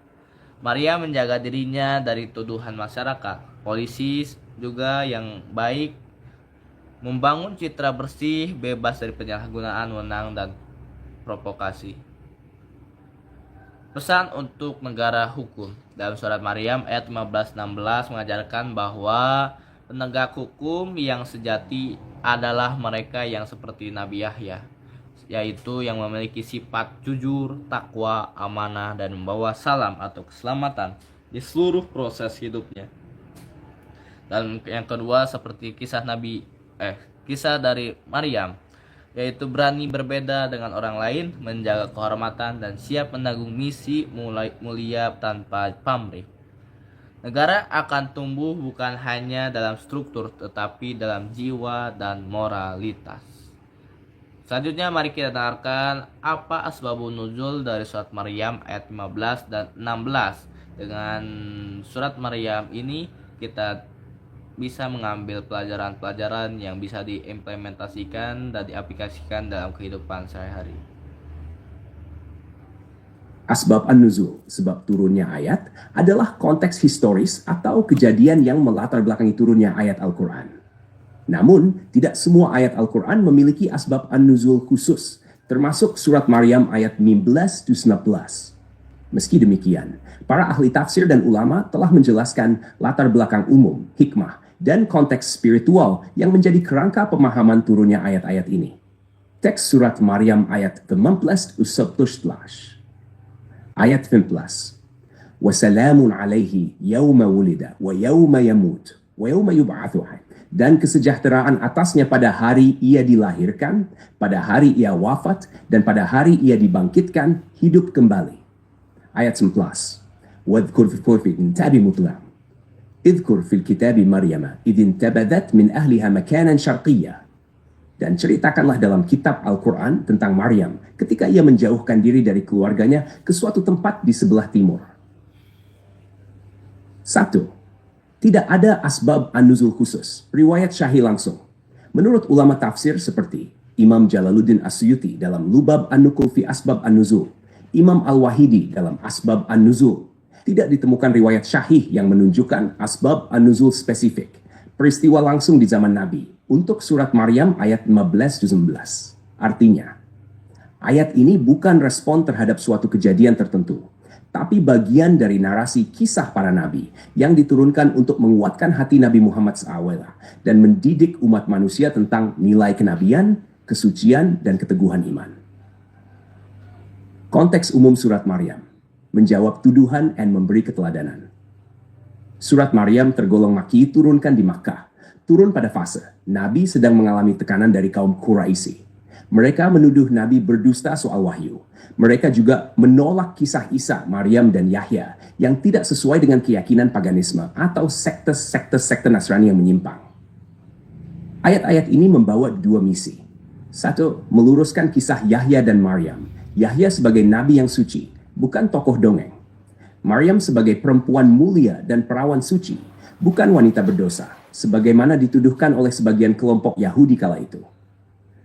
Maria menjaga dirinya dari tuduhan masyarakat. Polisi juga yang baik membangun citra bersih, bebas dari penyalahgunaan wewenang dan provokasi. Pesan untuk negara hukum. Dalam surat Maryam ayat 15-16 mengajarkan bahwa penegak hukum yang sejati adalah mereka yang seperti Nabi Yahya, yaitu yang memiliki sifat jujur, takwa, amanah, dan membawa salam atau keselamatan di seluruh proses hidupnya. Dan yang kedua seperti kisah dari Maryam, yaitu berani berbeda dengan orang lain, menjaga kehormatan, dan siap menanggung misi mulia tanpa pamrih. Negara akan tumbuh bukan hanya dalam struktur, tetapi dalam jiwa dan moralitas. Selanjutnya mari kita dengarkan apa asbabun nuzul dari surat Maryam ayat 15 dan 16. Dengan surat Maryam ini kita bisa mengambil pelajaran-pelajaran yang bisa diimplementasikan dan diaplikasikan dalam kehidupan sehari-hari. Asbab an-nuzul, sebab turunnya ayat, adalah konteks historis atau kejadian yang melatar belakangi turunnya ayat Al-Quran. Namun, tidak semua ayat Al-Quran memiliki asbab an-nuzul khusus, termasuk surat Maryam ayat 15-19. Meski demikian, para ahli tafsir dan ulama telah menjelaskan latar belakang umum, hikmah, dan konteks spiritual yang menjadi kerangka pemahaman turunnya ayat-ayat ini. Teks surat Maryam ayat 15-17. Ayat 15. Wassalamun alaihi yawma wulida wa yawma yamut wa yawma yub'athu hayy. Dan kesejahteraan atasnya pada hari ia dilahirkan, pada hari ia wafat, dan pada hari ia dibangkitkan hidup kembali. Ayat 11. Wadhkur fil kitabi mutlam. Idhkur fil kitabi Maryama idin tabadat min ahliha makanan syarqiyya. Dan ceritakanlah dalam kitab Al-Quran tentang Maryam ketika ia menjauhkan diri dari keluarganya ke suatu tempat di sebelah timur. 1. Tidak ada asbab an-nuzul khusus, riwayat syahih langsung. Menurut ulama tafsir seperti Imam Jalaluddin As-Suyuti dalam Lubab an-Nukul fi Asbab an-Nuzul, Imam Al-Wahidi dalam Asbab an-Nuzul, tidak ditemukan riwayat syahih yang menunjukkan asbab an-nuzul spesifik, peristiwa langsung di zaman Nabi, untuk surat Maryam ayat 15-19. Artinya, ayat ini bukan respon terhadap suatu kejadian tertentu, tapi bagian dari narasi kisah para nabi yang diturunkan untuk menguatkan hati Nabi Muhammad SAW dan mendidik umat manusia tentang nilai kenabian, kesucian, dan keteguhan iman. Konteks umum surat Maryam menjawab tuduhan dan memberi keteladanan. Surat Maryam tergolong Makki, turunkan di Makkah, turun pada fase Nabi sedang mengalami tekanan dari kaum Quraisy. Mereka menuduh Nabi berdusta soal wahyu. Mereka juga menolak kisah Isa, Maryam, dan Yahya yang tidak sesuai dengan keyakinan paganisme atau sekte Nasrani yang menyimpang. Ayat-ayat ini membawa dua misi. 1. Meluruskan kisah Yahya dan Maryam. Yahya sebagai nabi yang suci, bukan tokoh dongeng. Maryam sebagai perempuan mulia dan perawan suci, bukan wanita berdosa, sebagaimana dituduhkan oleh sebagian kelompok Yahudi kala itu.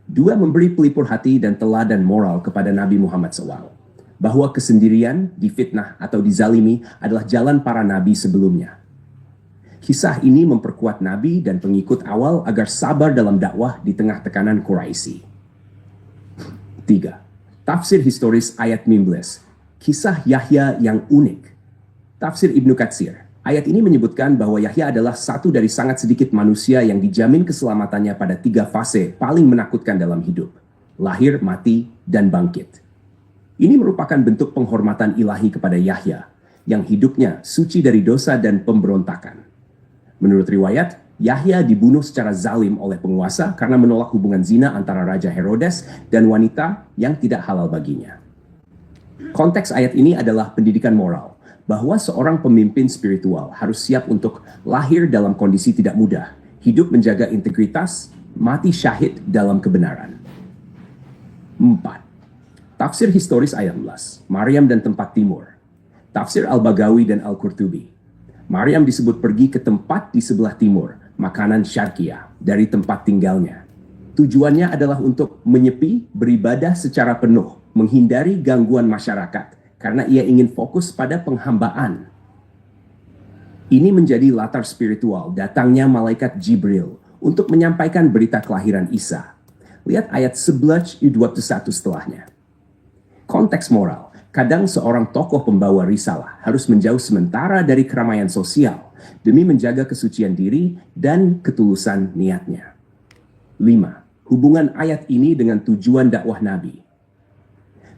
2. Memberi pelipur hati dan teladan moral kepada Nabi Muhammad SAW. bahwa kesendirian, difitnah, atau dizalimi adalah jalan para nabi sebelumnya. Kisah ini memperkuat nabi dan pengikut awal agar sabar dalam dakwah di tengah tekanan Quraisy. 3. Tafsir historis ayat 19. Kisah Yahya yang unik. Tafsir Ibnu Katsir. Ayat ini menyebutkan bahwa Yahya adalah satu dari sangat sedikit manusia yang dijamin keselamatannya pada 3 fase paling menakutkan dalam hidup: lahir, mati, dan bangkit. Ini merupakan bentuk penghormatan ilahi kepada Yahya, yang hidupnya suci dari dosa dan pemberontakan. Menurut riwayat, Yahya dibunuh secara zalim oleh penguasa karena menolak hubungan zina antara Raja Herodes dan wanita yang tidak halal baginya. Konteks ayat ini adalah pendidikan moral, bahwa seorang pemimpin spiritual harus siap untuk lahir dalam kondisi tidak mudah, hidup menjaga integritas, mati syahid dalam kebenaran. 4. Tafsir historis ayat 11, Maryam dan tempat timur. Tafsir Al-Bagawi dan Al-Qurtubi. Maryam disebut pergi ke tempat di sebelah timur, makanan syarqiyah, dari tempat tinggalnya. Tujuannya adalah untuk menyepi, beribadah secara penuh, menghindari gangguan masyarakat, karena ia ingin fokus pada penghambaan. Ini menjadi latar spiritual datangnya malaikat Jibril untuk menyampaikan berita kelahiran Isa. Lihat ayat 11-21 setelahnya. Konteks moral, kadang seorang tokoh pembawa risalah harus menjauh sementara dari keramaian sosial demi menjaga kesucian diri dan ketulusan niatnya. 5. Hubungan ayat ini dengan tujuan dakwah Nabi.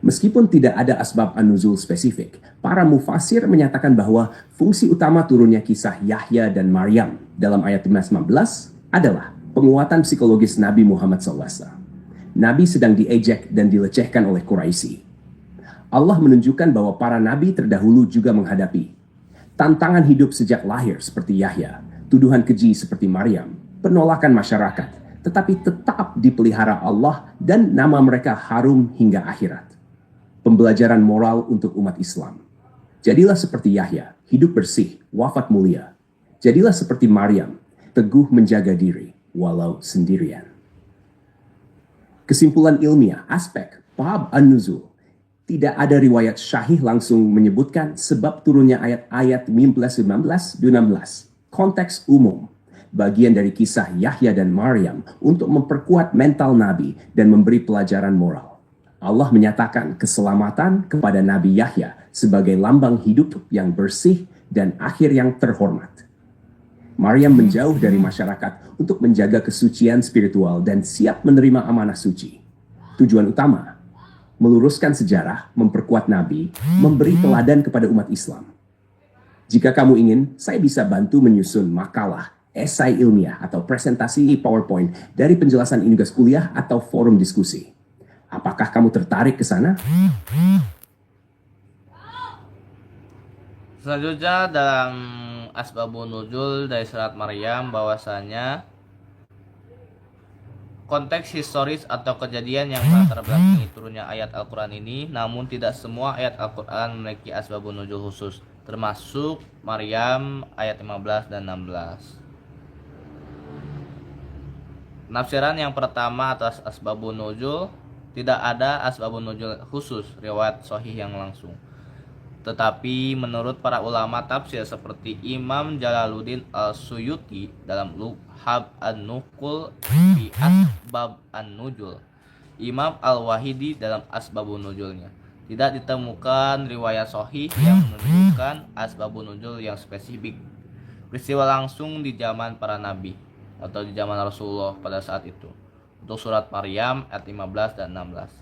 Meskipun tidak ada asbab an-nuzul spesifik, para mufasir menyatakan bahwa fungsi utama turunnya kisah Yahya dan Maryam dalam ayat 15 adalah penguatan psikologis Nabi Muhammad SAW. Nabi sedang diejek dan dilecehkan oleh Quraisy. Allah menunjukkan bahwa para nabi terdahulu juga menghadapi tantangan hidup sejak lahir seperti Yahya, tuduhan keji seperti Maryam, penolakan masyarakat, tetapi tetap dipelihara Allah dan nama mereka harum hingga akhirat. Pembelajaran moral untuk umat Islam. Jadilah seperti Yahya, hidup bersih, wafat mulia. Jadilah seperti Maryam, teguh menjaga diri, walau sendirian. Kesimpulan ilmiah, aspek bab an-nuzul. Tidak ada riwayat syahih langsung menyebutkan sebab turunnya ayat-ayat 19-16. Konteks umum, bagian dari kisah Yahya dan Maryam untuk memperkuat mental Nabi dan memberi pelajaran moral. Allah menyatakan keselamatan kepada Nabi Yahya sebagai lambang hidup yang bersih dan akhir yang terhormat. Maryam menjauh dari masyarakat untuk menjaga kesucian spiritual dan siap menerima amanah suci. Tujuan utama, meluruskan sejarah, memperkuat Nabi, memberi teladan kepada umat Islam. Jika kamu ingin, saya bisa bantu menyusun makalah, esai ilmiah, atau presentasi PowerPoint dari penjelasan ini kuliah atau forum diskusi. Apakah kamu tertarik ke sana? Selanjutnya dalam asbabun nuzul dari surat Maryam bahwasanya konteks historis atau kejadian yang melatar belakangi turunnya ayat Al-Quran ini, namun tidak semua ayat Al-Quran memiliki asbabun nuzul khusus, termasuk Maryam ayat 15 dan 16. Penafsiran yang pertama atas asbabun nuzul, tidak ada asbabun nuzul khusus, riwayat sahih yang langsung. Tetapi menurut para ulama tafsir seperti Imam Jalaluddin Al-Suyuti dalam Luhab An-Nuqul fi Asbab An-Nuzul, Imam Al-Wahidi dalam Asbabun Nuzulnya, tidak ditemukan riwayat sahih yang menunjukkan asbabun nuzul yang spesifik, peristiwa langsung di zaman para nabi atau di zaman Rasulullah pada saat itu. Untuk surat Maryam ayat 15 dan 16.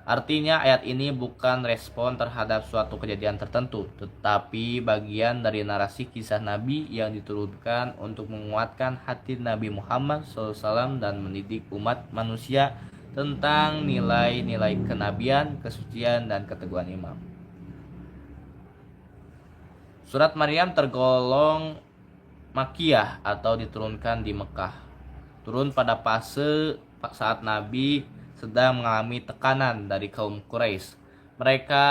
Artinya ayat ini bukan respon terhadap suatu kejadian tertentu, tetapi bagian dari narasi kisah Nabi yang diturunkan untuk menguatkan hati Nabi Muhammad SAW dan mendidik umat manusia tentang nilai-nilai kenabian, kesucian, dan keteguhan iman. Surat Maryam tergolong Makkiyah atau diturunkan di Mekah. Turun pada fase saat Nabi sedang mengalami tekanan dari kaum Quraisy. Mereka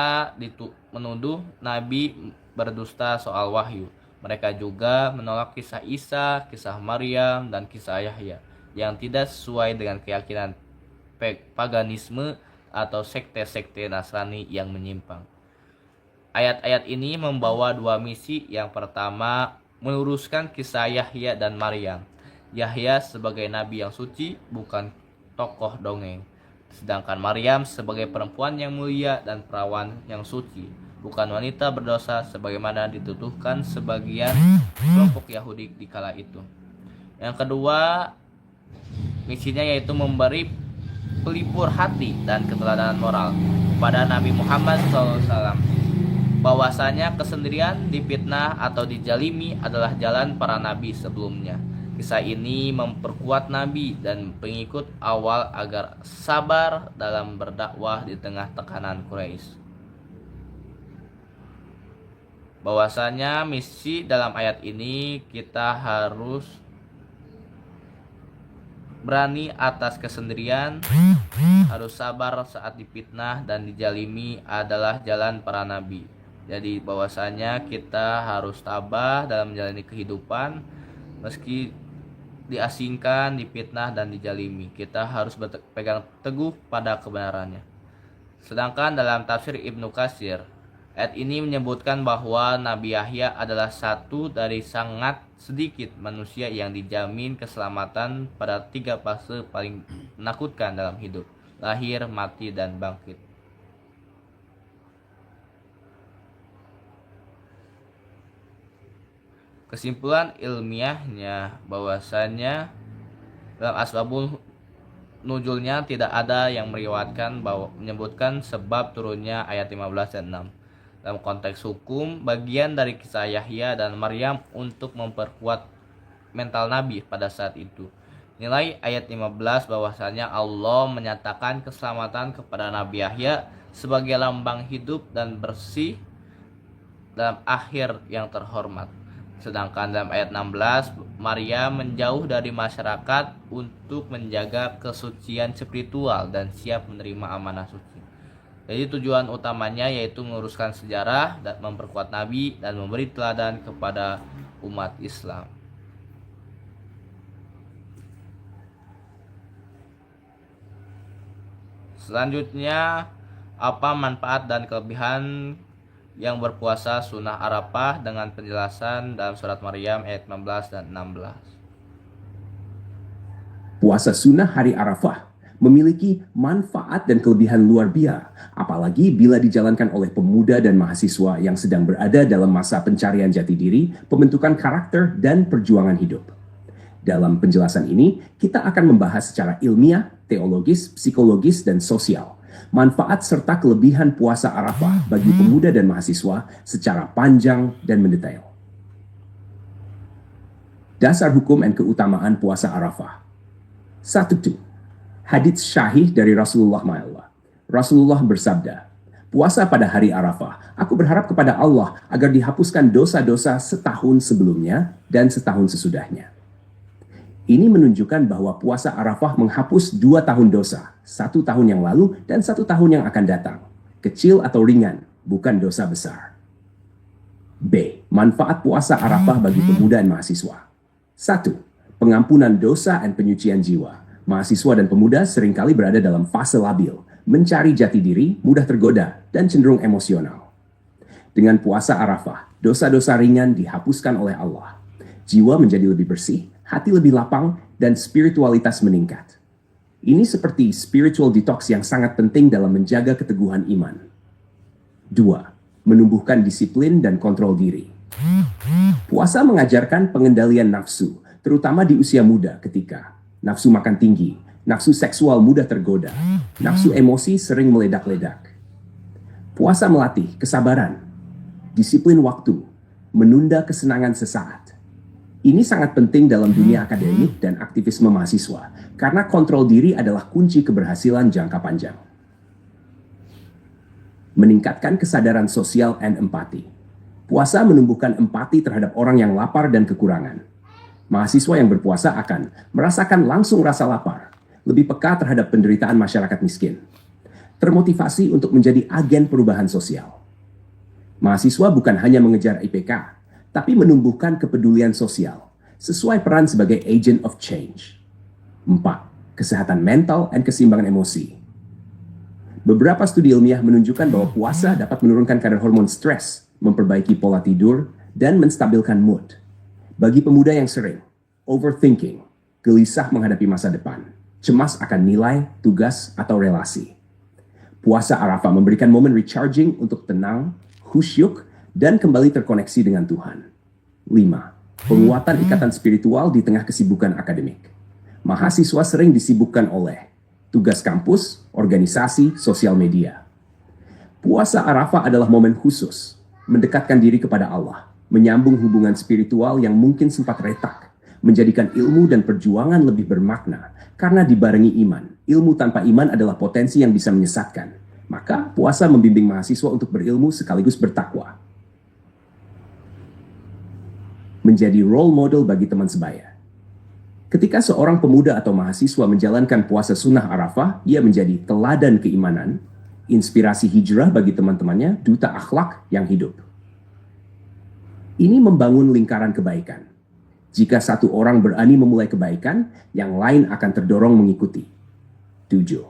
menuduh Nabi berdusta soal wahyu. Mereka juga menolak kisah Isa, kisah Maryam, dan kisah Yahya yang tidak sesuai dengan keyakinan paganisme atau sekte-sekte Nasrani yang menyimpang. Ayat-ayat ini membawa dua misi. Yang pertama, meluruskan kisah Yahya dan Maryam. Yahya sebagai nabi yang suci, bukan tokoh dongeng. Sedangkan Maryam sebagai perempuan yang mulia dan perawan yang suci, bukan wanita berdosa sebagaimana dituduhkan sebagian kelompok Yahudi di kala itu. Yang kedua, misinya yaitu memberi pelipur hati dan keteladanan moral kepada Nabi Muhammad SAW, bahwasanya kesendirian, difitnah atau dijalimi adalah jalan para nabi sebelumnya. Kisah ini memperkuat nabi dan pengikut awal agar sabar dalam berdakwah di tengah tekanan Quraisy. Bahwasanya misi dalam ayat ini, kita harus berani atas kesendirian, harus sabar saat difitnah dan dijalimi adalah jalan para nabi. Jadi bahwasanya kita harus tabah dalam menjalani kehidupan meski diasingkan, difitnah dan dijalimi. Kita harus berpegang teguh pada kebenarannya. Sedangkan dalam tafsir Ibnu Katsir, ayat ini menyebutkan bahwa Nabi Yahya adalah satu dari sangat sedikit manusia yang dijamin keselamatan pada 3 fase paling menakutkan dalam hidup: lahir, mati, dan bangkit. Kesimpulan ilmiahnya bahwasanya dalam asbabul nuzulnya tidak ada yang meriwayatkan bahwa menyebutkan sebab turunnya ayat 15 dan 6. Dalam konteks hukum, bagian dari kisah Yahya dan Maryam untuk memperkuat mental Nabi pada saat itu. Nilai ayat 15 bahwasanya Allah menyatakan keselamatan kepada Nabi Yahya sebagai lambang hidup dan bersih dalam akhir yang terhormat. Sedangkan dalam ayat 16, Maryam menjauh dari masyarakat untuk menjaga kesucian spiritual dan siap menerima amanah suci. Jadi tujuan utamanya yaitu meluruskan sejarah dan memperkuat Nabi dan memberi teladan kepada umat Islam. Selanjutnya, apa manfaat dan kelebihan yang berpuasa sunnah Arafah dengan penjelasan dalam surat Maryam ayat 15 dan 16. Puasa sunnah hari Arafah memiliki manfaat dan kelebihan luar biasa, apalagi bila dijalankan oleh pemuda dan mahasiswa yang sedang berada dalam masa pencarian jati diri, pembentukan karakter, dan perjuangan hidup. Dalam penjelasan ini, kita akan membahas secara ilmiah, teologis, psikologis, dan sosial manfaat serta kelebihan puasa Arafah bagi pemuda dan mahasiswa secara panjang dan mendetail. Dasar hukum dan keutamaan puasa Arafah. 1. Hadits syahih dari Rasulullah SAW. Rasulullah bersabda, "Puasa pada hari Arafah, aku berharap kepada Allah agar dihapuskan dosa-dosa setahun sebelumnya dan setahun sesudahnya." Ini menunjukkan bahwa puasa Arafah menghapus 2 tahun dosa, 1 tahun yang lalu dan 1 tahun yang akan datang. Kecil atau ringan, bukan dosa besar. B. Manfaat puasa Arafah bagi pemuda dan mahasiswa. 1. Pengampunan dosa dan penyucian jiwa. Mahasiswa dan pemuda seringkali berada dalam fase labil, mencari jati diri, mudah tergoda, dan cenderung emosional. Dengan puasa Arafah, dosa-dosa ringan dihapuskan oleh Allah. Jiwa menjadi lebih bersih, hati lebih lapang, dan spiritualitas meningkat. Ini seperti spiritual detox yang sangat penting dalam menjaga keteguhan iman. 2. Menumbuhkan disiplin dan kontrol diri. Puasa mengajarkan pengendalian nafsu, terutama di usia muda ketika nafsu makan tinggi, nafsu seksual mudah tergoda, nafsu emosi sering meledak-ledak. Puasa melatih kesabaran, disiplin waktu, menunda kesenangan sesaat. Ini sangat penting dalam dunia akademik dan aktivisme mahasiswa, karena kontrol diri adalah kunci keberhasilan jangka panjang. Meningkatkan kesadaran sosial dan empati. Puasa menumbuhkan empati terhadap orang yang lapar dan kekurangan. Mahasiswa yang berpuasa akan merasakan langsung rasa lapar, lebih peka terhadap penderitaan masyarakat miskin, termotivasi untuk menjadi agen perubahan sosial. Mahasiswa bukan hanya mengejar IPK, tapi menumbuhkan kepedulian sosial, sesuai peran sebagai agent of change. 4. Kesehatan mental dan keseimbangan emosi. Beberapa studi ilmiah menunjukkan bahwa puasa dapat menurunkan kadar hormon stres, memperbaiki pola tidur, dan menstabilkan mood. Bagi pemuda yang sering overthinking, gelisah menghadapi masa depan, cemas akan nilai, tugas, atau relasi, puasa Arafah memberikan momen recharging untuk tenang, khusyuk, dan kembali terkoneksi dengan Tuhan. 5. Penguatan ikatan spiritual di tengah kesibukan akademik. Mahasiswa sering disibukkan oleh tugas kampus, organisasi, sosial media. Puasa Arafah adalah momen khusus, mendekatkan diri kepada Allah, menyambung hubungan spiritual yang mungkin sempat retak, menjadikan ilmu dan perjuangan lebih bermakna, karena dibarengi iman. Ilmu tanpa iman adalah potensi yang bisa menyesatkan. Maka puasa membimbing mahasiswa untuk berilmu sekaligus bertakwa. Menjadi role model bagi teman sebaya. Ketika seorang pemuda atau mahasiswa menjalankan puasa sunnah Arafah, ia menjadi teladan keimanan, inspirasi hijrah bagi teman-temannya, duta akhlak yang hidup. Ini membangun lingkaran kebaikan. Jika satu orang berani memulai kebaikan, yang lain akan terdorong mengikuti. 7.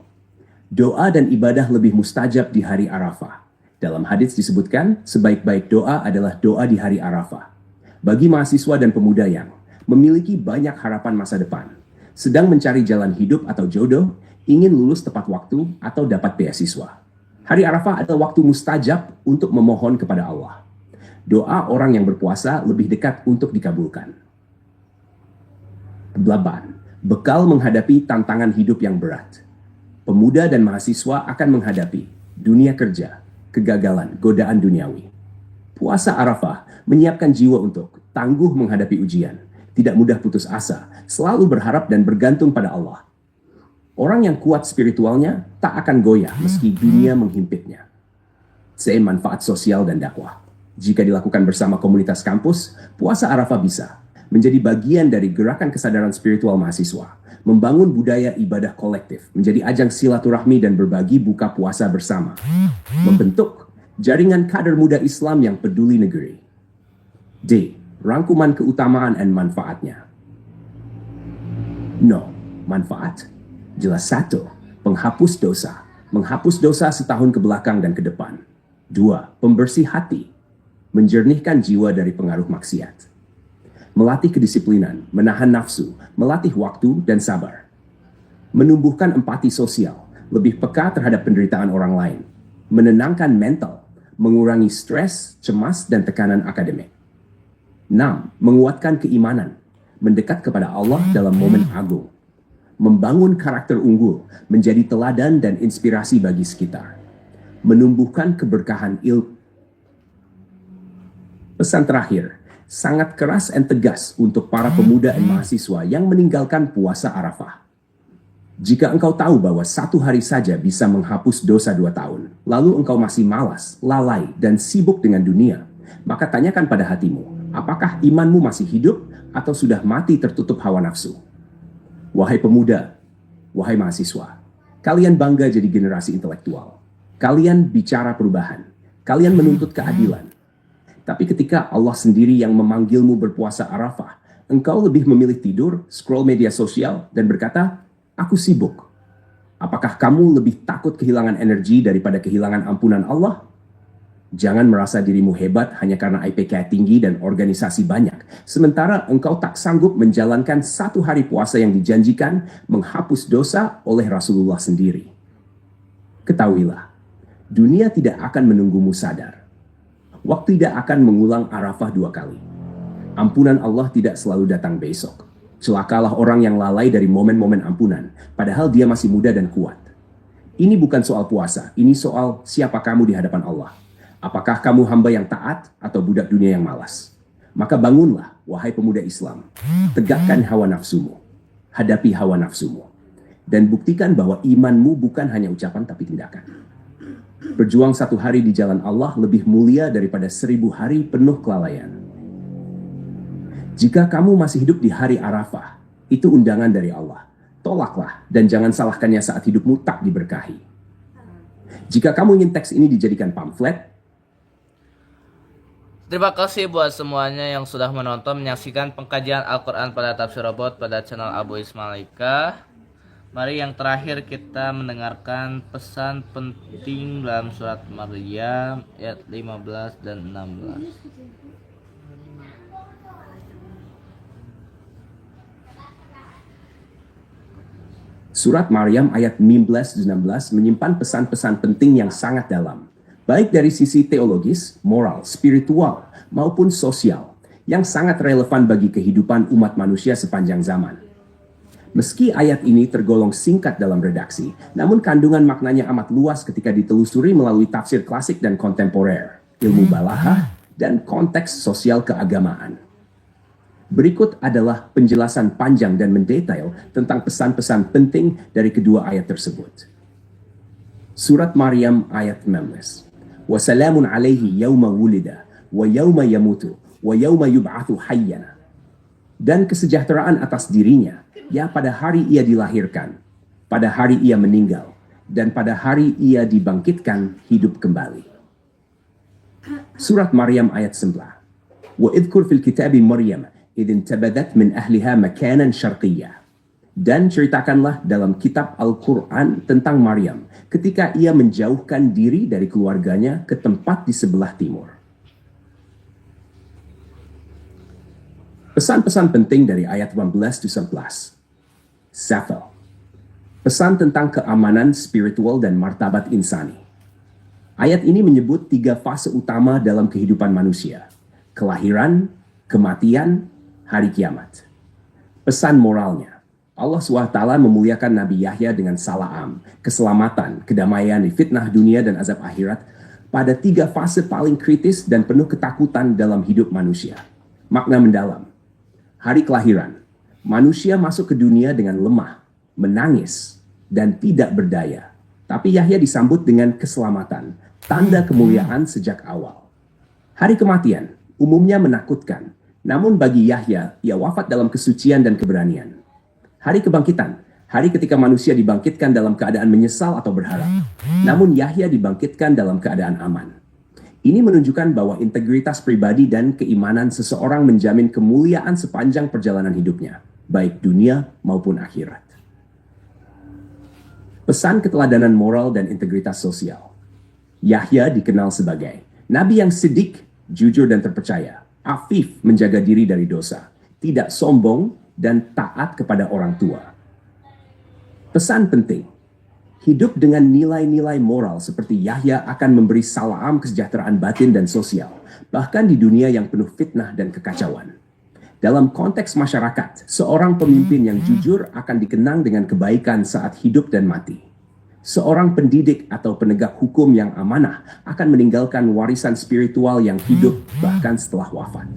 Doa dan ibadah lebih mustajab di hari Arafah. Dalam hadits disebutkan, sebaik-baik doa adalah doa di hari Arafah. Bagi mahasiswa dan pemuda yang memiliki banyak harapan masa depan, sedang mencari jalan hidup atau jodoh, ingin lulus tepat waktu, atau dapat beasiswa. Hari Arafah adalah waktu mustajab untuk memohon kepada Allah. Doa orang yang berpuasa lebih dekat untuk dikabulkan. 8. Bekal menghadapi tantangan hidup yang berat. Pemuda dan mahasiswa akan menghadapi dunia kerja, kegagalan, godaan duniawi. Puasa Arafah menyiapkan jiwa untuk tangguh menghadapi ujian, tidak mudah putus asa, selalu berharap dan bergantung pada Allah. Orang yang kuat spiritualnya tak akan goyah meski dunia menghimpitnya. C. Manfaat sosial dan dakwah. Jika dilakukan bersama komunitas kampus, puasa Arafah bisa menjadi bagian dari gerakan kesadaran spiritual mahasiswa, membangun budaya ibadah kolektif, menjadi ajang silaturahmi dan berbagi buka puasa bersama, membentuk jaringan kader muda Islam yang peduli negeri. D. Rangkuman keutamaan dan manfaatnya. No. Manfaat? Jelas 1. Penghapus dosa. Menghapus dosa setahun ke belakang dan ke depan. 2. Pembersih hati. Menjernihkan jiwa dari pengaruh maksiat. Melatih kedisiplinan, menahan nafsu, melatih waktu dan sabar. Menumbuhkan empati sosial, lebih peka terhadap penderitaan orang lain. Menenangkan mental, mengurangi stres, cemas, dan tekanan akademik. 6. Menguatkan keimanan, mendekat kepada Allah dalam momen agung. Membangun karakter unggul, menjadi teladan dan inspirasi bagi sekitar. Menumbuhkan keberkahan ilmu. Pesan terakhir, sangat keras dan tegas untuk para pemuda dan mahasiswa yang meninggalkan puasa Arafah. Jika engkau tahu bahwa satu hari saja bisa menghapus dosa 2 tahun, lalu engkau masih malas, lalai, dan sibuk dengan dunia, maka tanyakan pada hatimu, apakah imanmu masih hidup atau sudah mati tertutup hawa nafsu? Wahai pemuda, wahai mahasiswa, kalian bangga jadi generasi intelektual. Kalian bicara perubahan, kalian menuntut keadilan. Tapi ketika Allah sendiri yang memanggilmu berpuasa Arafah, engkau lebih memilih tidur, scroll media sosial, dan berkata, aku sibuk. Apakah kamu lebih takut kehilangan energi daripada kehilangan ampunan Allah? Jangan merasa dirimu hebat hanya karena IPK tinggi dan organisasi banyak, sementara engkau tak sanggup menjalankan 1 hari puasa yang dijanjikan menghapus dosa oleh Rasulullah sendiri. Ketahuilah, dunia tidak akan menunggumu sadar. Waktu tidak akan mengulang Arafah 2 kali. Ampunan Allah tidak selalu datang besok. Celakalah orang yang lalai dari momen-momen ampunan, padahal dia masih muda dan kuat. Ini bukan soal puasa, ini soal siapa kamu di hadapan Allah. Apakah kamu hamba yang taat atau budak dunia yang malas? Maka bangunlah, wahai pemuda Islam. Tegakkan hawa nafsumu. Hadapi hawa nafsumu. Dan buktikan bahwa imanmu bukan hanya ucapan tapi tindakan. Berjuang 1 hari di jalan Allah lebih mulia daripada 1000 hari penuh kelalaian. Jika kamu masih hidup di hari Arafah, itu undangan dari Allah. Tolaklah dan jangan salahkannya saat hidupmu tak diberkahi. Jika kamu ingin teks ini dijadikan pamflet, Terima kasih buat semuanya yang sudah menonton menyaksikan pengkajian Al-Quran pada Tafsir Robot pada channel Abu Ismailika. Mari yang terakhir kita mendengarkan pesan penting dalam surat Maryam ayat 15 dan 16. Surat Maryam ayat 15-16 menyimpan pesan-pesan penting yang sangat dalam, baik dari sisi teologis, moral, spiritual, maupun sosial, yang sangat relevan bagi kehidupan umat manusia sepanjang zaman. Meski ayat ini tergolong singkat dalam redaksi, namun kandungan maknanya amat luas ketika ditelusuri melalui tafsir klasik dan kontemporer, ilmu balaghah, dan konteks sosial keagamaan. Berikut adalah penjelasan panjang dan mendetail tentang pesan-pesan penting dari kedua ayat tersebut. Surat Maryam ayat 16. Wassalamun alaihi yawma wulida, wa yawma yamutu, wa yawma yub'athu hayyana. Dan kesejahteraan atas dirinya, ya pada hari ia dilahirkan, pada hari ia meninggal, dan pada hari ia dibangkitkan hidup kembali. Surat Maryam ayat 9. Wa idhkur fil kitabi Maryam idin tabadat min ahliha makanan syarqiyah. Dan ceritakanlah dalam kitab Al-Quran tentang Maryam ketika ia menjauhkan diri dari keluarganya ke tempat di sebelah timur. Pesan-pesan penting dari ayat 18-11. Safal. Pesan tentang keamanan spiritual dan martabat insani. Ayat ini menyebut 3 fase utama dalam kehidupan manusia. Kelahiran, kematian, hari kiamat. Pesan moralnya, Allah SWT memuliakan Nabi Yahya dengan salam, keselamatan, kedamaian di fitnah dunia dan azab akhirat pada 3 fase paling kritis dan penuh ketakutan dalam hidup manusia. Makna mendalam. Hari kelahiran, manusia masuk ke dunia dengan lemah, menangis, dan tidak berdaya. Tapi Yahya disambut dengan keselamatan, tanda kemuliaan sejak awal. Hari kematian, umumnya menakutkan. Namun bagi Yahya, ia wafat dalam kesucian dan keberanian. Hari kebangkitan, hari ketika manusia dibangkitkan dalam keadaan menyesal atau berharap. Namun Yahya dibangkitkan dalam keadaan aman. Ini menunjukkan bahwa integritas pribadi dan keimanan seseorang menjamin kemuliaan sepanjang perjalanan hidupnya, baik dunia maupun akhirat. Pesan keteladanan moral dan integritas sosial. Yahya dikenal sebagai nabi yang sidik, jujur dan terpercaya. Afif menjaga diri dari dosa, tidak sombong, dan taat kepada orang tua. Pesan penting, hidup dengan nilai-nilai moral seperti Yahya akan memberi salam kesejahteraan batin dan sosial, bahkan di dunia yang penuh fitnah dan kekacauan. Dalam konteks masyarakat, seorang pemimpin yang jujur akan dikenang dengan kebaikan saat hidup dan mati. Seorang pendidik atau penegak hukum yang amanah akan meninggalkan warisan spiritual yang hidup bahkan setelah wafat.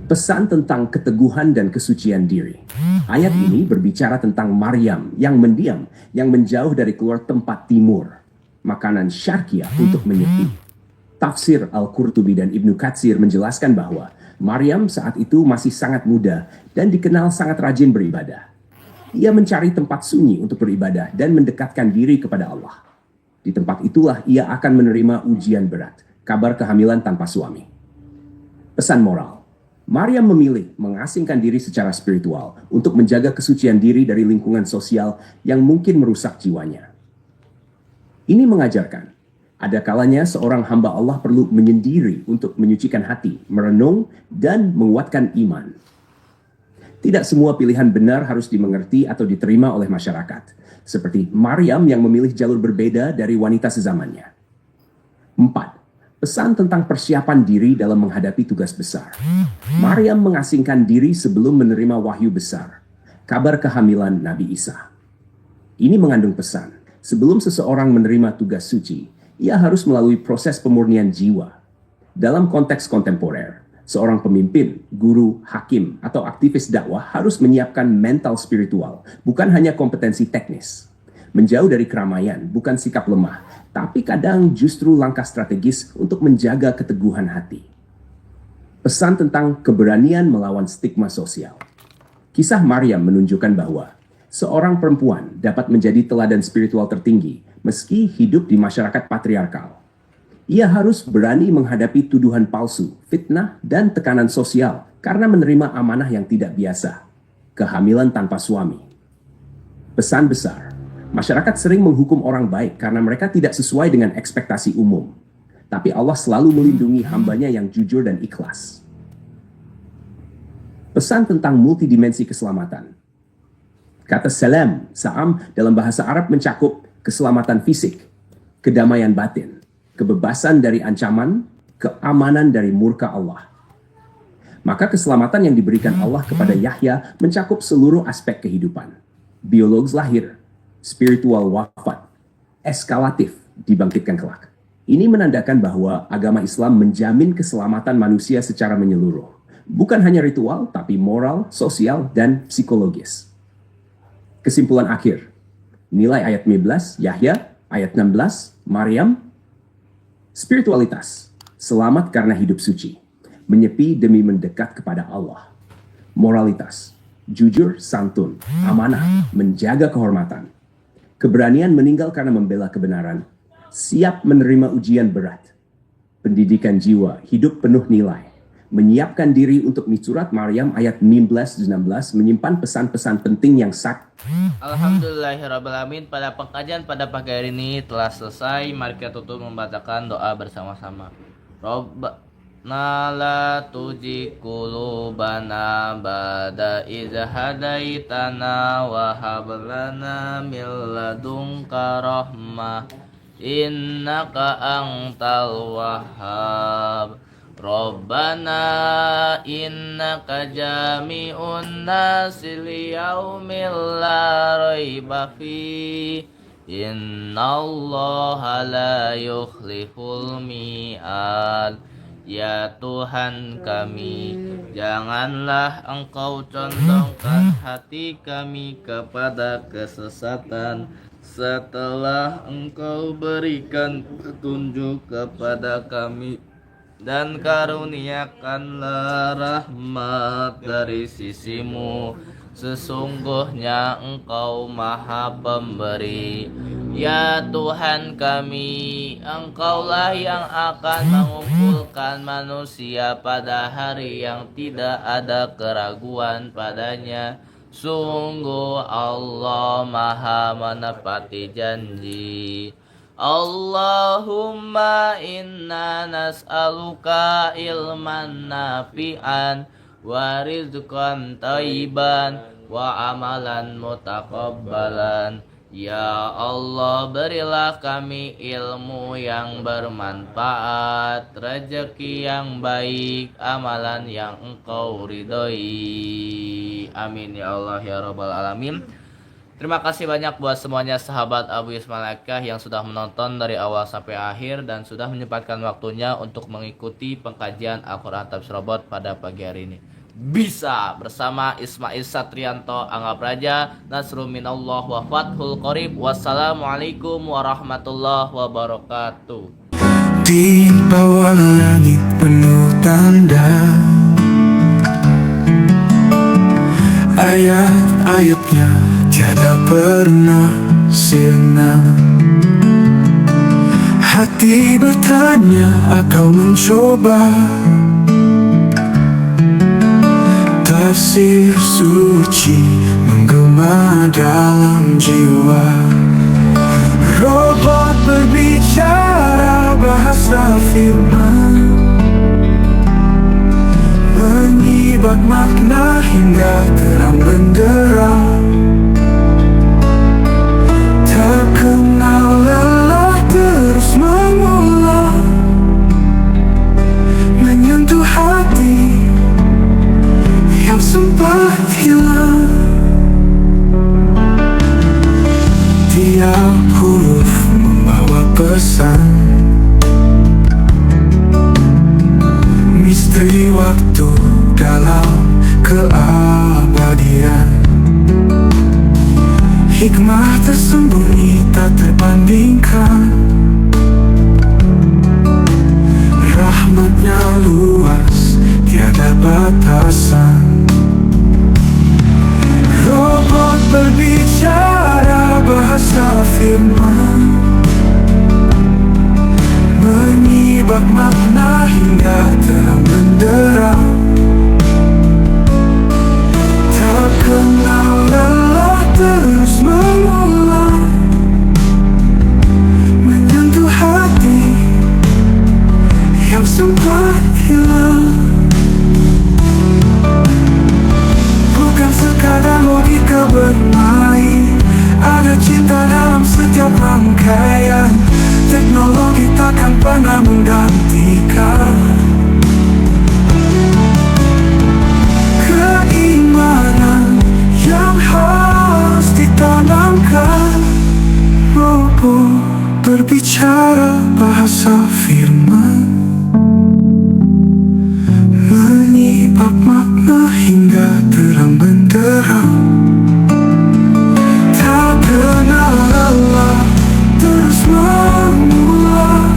Pesan tentang keteguhan dan kesucian diri. Ayat ini berbicara tentang Maryam yang mendiam, yang menjauh dari keluar tempat timur, makanan syarqiyah untuk menyepi. Tafsir Al-Qurtubi dan Ibnu Katsir menjelaskan bahwa Maryam saat itu masih sangat muda dan dikenal sangat rajin beribadah. Ia mencari tempat sunyi untuk beribadah dan mendekatkan diri kepada Allah. Di tempat itulah ia akan menerima ujian berat, kabar kehamilan tanpa suami. Pesan moral. Maryam memilih mengasingkan diri secara spiritual untuk menjaga kesucian diri dari lingkungan sosial yang mungkin merusak jiwanya. Ini mengajarkan, ada kalanya seorang hamba Allah perlu menyendiri untuk menyucikan hati, merenung, dan menguatkan iman. Tidak semua pilihan benar harus dimengerti atau diterima oleh masyarakat, seperti Maryam yang memilih jalur berbeda dari wanita sezamannya. 4. Pesan tentang persiapan diri dalam menghadapi tugas besar. Maryam mengasingkan diri sebelum menerima wahyu besar, kabar kehamilan Nabi Isa. Ini mengandung pesan, sebelum seseorang menerima tugas suci, ia harus melalui proses pemurnian jiwa. Dalam konteks kontemporer, seorang pemimpin, guru, hakim, atau aktivis dakwah harus menyiapkan mental spiritual, bukan hanya kompetensi teknis. Menjauh dari keramaian bukan sikap lemah, tapi kadang justru langkah strategis untuk menjaga keteguhan hati. Pesan tentang keberanian melawan stigma sosial. Kisah Maryam menunjukkan bahwa seorang perempuan dapat menjadi teladan spiritual tertinggi meski hidup di masyarakat patriarkal. Ia harus berani menghadapi tuduhan palsu, fitnah, dan tekanan sosial karena menerima amanah yang tidak biasa, kehamilan tanpa suami. Pesan besar. Masyarakat sering menghukum orang baik karena mereka tidak sesuai dengan ekspektasi umum. Tapi Allah selalu melindungi hambanya yang jujur dan ikhlas. Pesan tentang multidimensi keselamatan. Kata salam, sa'am dalam bahasa Arab mencakup keselamatan fisik, kedamaian batin, kebebasan dari ancaman, keamanan dari murka Allah. Maka keselamatan yang diberikan Allah kepada Yahya mencakup seluruh aspek kehidupan. Biologis lahir, spiritual wafat, eskalatif dibangkitkan kelak. Ini menandakan bahwa agama Islam menjamin keselamatan manusia secara menyeluruh. Bukan hanya ritual, tapi moral, sosial, dan psikologis. Kesimpulan akhir. Nilai ayat 15, Yahya, ayat 16, Maryam. Spiritualitas. Selamat karena hidup suci. Menyepi demi mendekat kepada Allah. Moralitas. Jujur, santun, amanah, menjaga kehormatan. Keberanian meninggal karena membela kebenaran. Siap menerima ujian berat. Pendidikan jiwa, hidup penuh nilai. Menyiapkan diri untuk surat Maryam ayat 15-16 menyimpan pesan-pesan penting yang Alhamdulillahirrabbilalamin. Pada pengkajian pada pagi hari ini telah selesai. Mari kita tutup membacakan doa bersama-sama. Rabbana la tuzigh qulubana ba'da idh hadaitana wa hab lana min ladunka rahmah innaka antal wahhab. Rabbana innaka jami'un nasi liyaumin la raiba fi innallaha la yukhliful mi'ad. Ya Tuhan kami, janganlah Engkau condongkan hati kami kepada kesesatan setelah Engkau berikan petunjuk kepada kami, dan karuniakanlah rahmat dari sisimu. Sesungguhnya Engkau Maha Pemberi. Ya Tuhan kami, Engkaulah yang akan mengumpulkan manusia pada hari yang tidak ada keraguan padanya. Sungguh Allah Maha menepati janji. Allahumma inna nas'aluka ilman nafi'an wa rizqan thayyiban wa amalan mutaqabbalan. Ya Allah, berilah kami ilmu yang bermanfaat, rezeki yang baik, amalan yang Engkau ridhoi. Amin ya Allah ya Rabbal Alamin. Terima kasih banyak buat semuanya sahabat Abu Ismail Akah yang sudah menonton dari awal sampai akhir dan sudah menyempatkan waktunya untuk mengikuti pengkajian Al-Quran Tafsir Robot pada pagi hari ini. Bisa bersama Ismail Satrianto, Anggap Raja, Nasrul Minallah wa Fathul Qorib. Wassalamualaikum warahmatullahi wabarakatuh. Di bawah langit penuh tanda, ayat-ayatnya tiada pernah sirna. Hati bertanya, akal mencoba. Tafsir suci menggema dalam jiwa. Robot berbicara bahasa firman, menyibat makna hingga terang benderang. Tak kenal lelah terus mengulang, menyentuh hati yang sempat hilang. Tiap huruf membawa pesan, misteri waktu dalam keabadian. logika. Keimanan yang harus ditanamkan. Robot berbicara bahasa firman, menyibak makna hingga terang benderang. Tak kenal lelah, terus mengulang,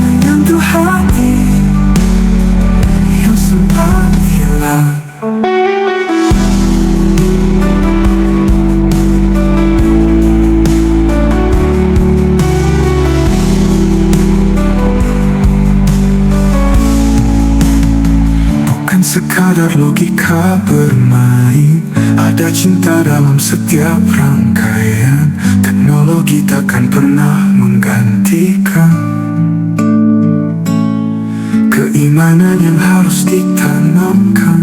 menyentuh hati yang sempat hilang. Bukan sekadar logika bermain, ada cinta dalam setiap rangkaian. Teknologi takkan pernah menggantikan keimanan yang harus ditanamkan.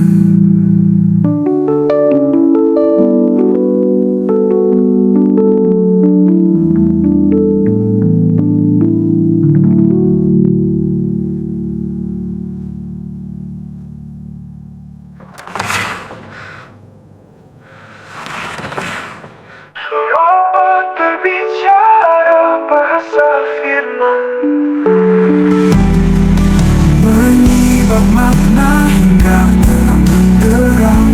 Robot berbicara bahasa firman, menyibak makna hingga terang benderang.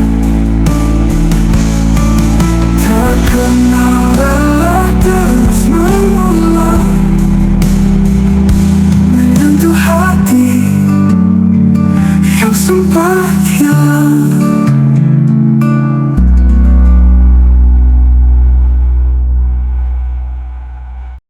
Tak kenal lelah, terus mengulang, menyentuh hati yang sempat hilang.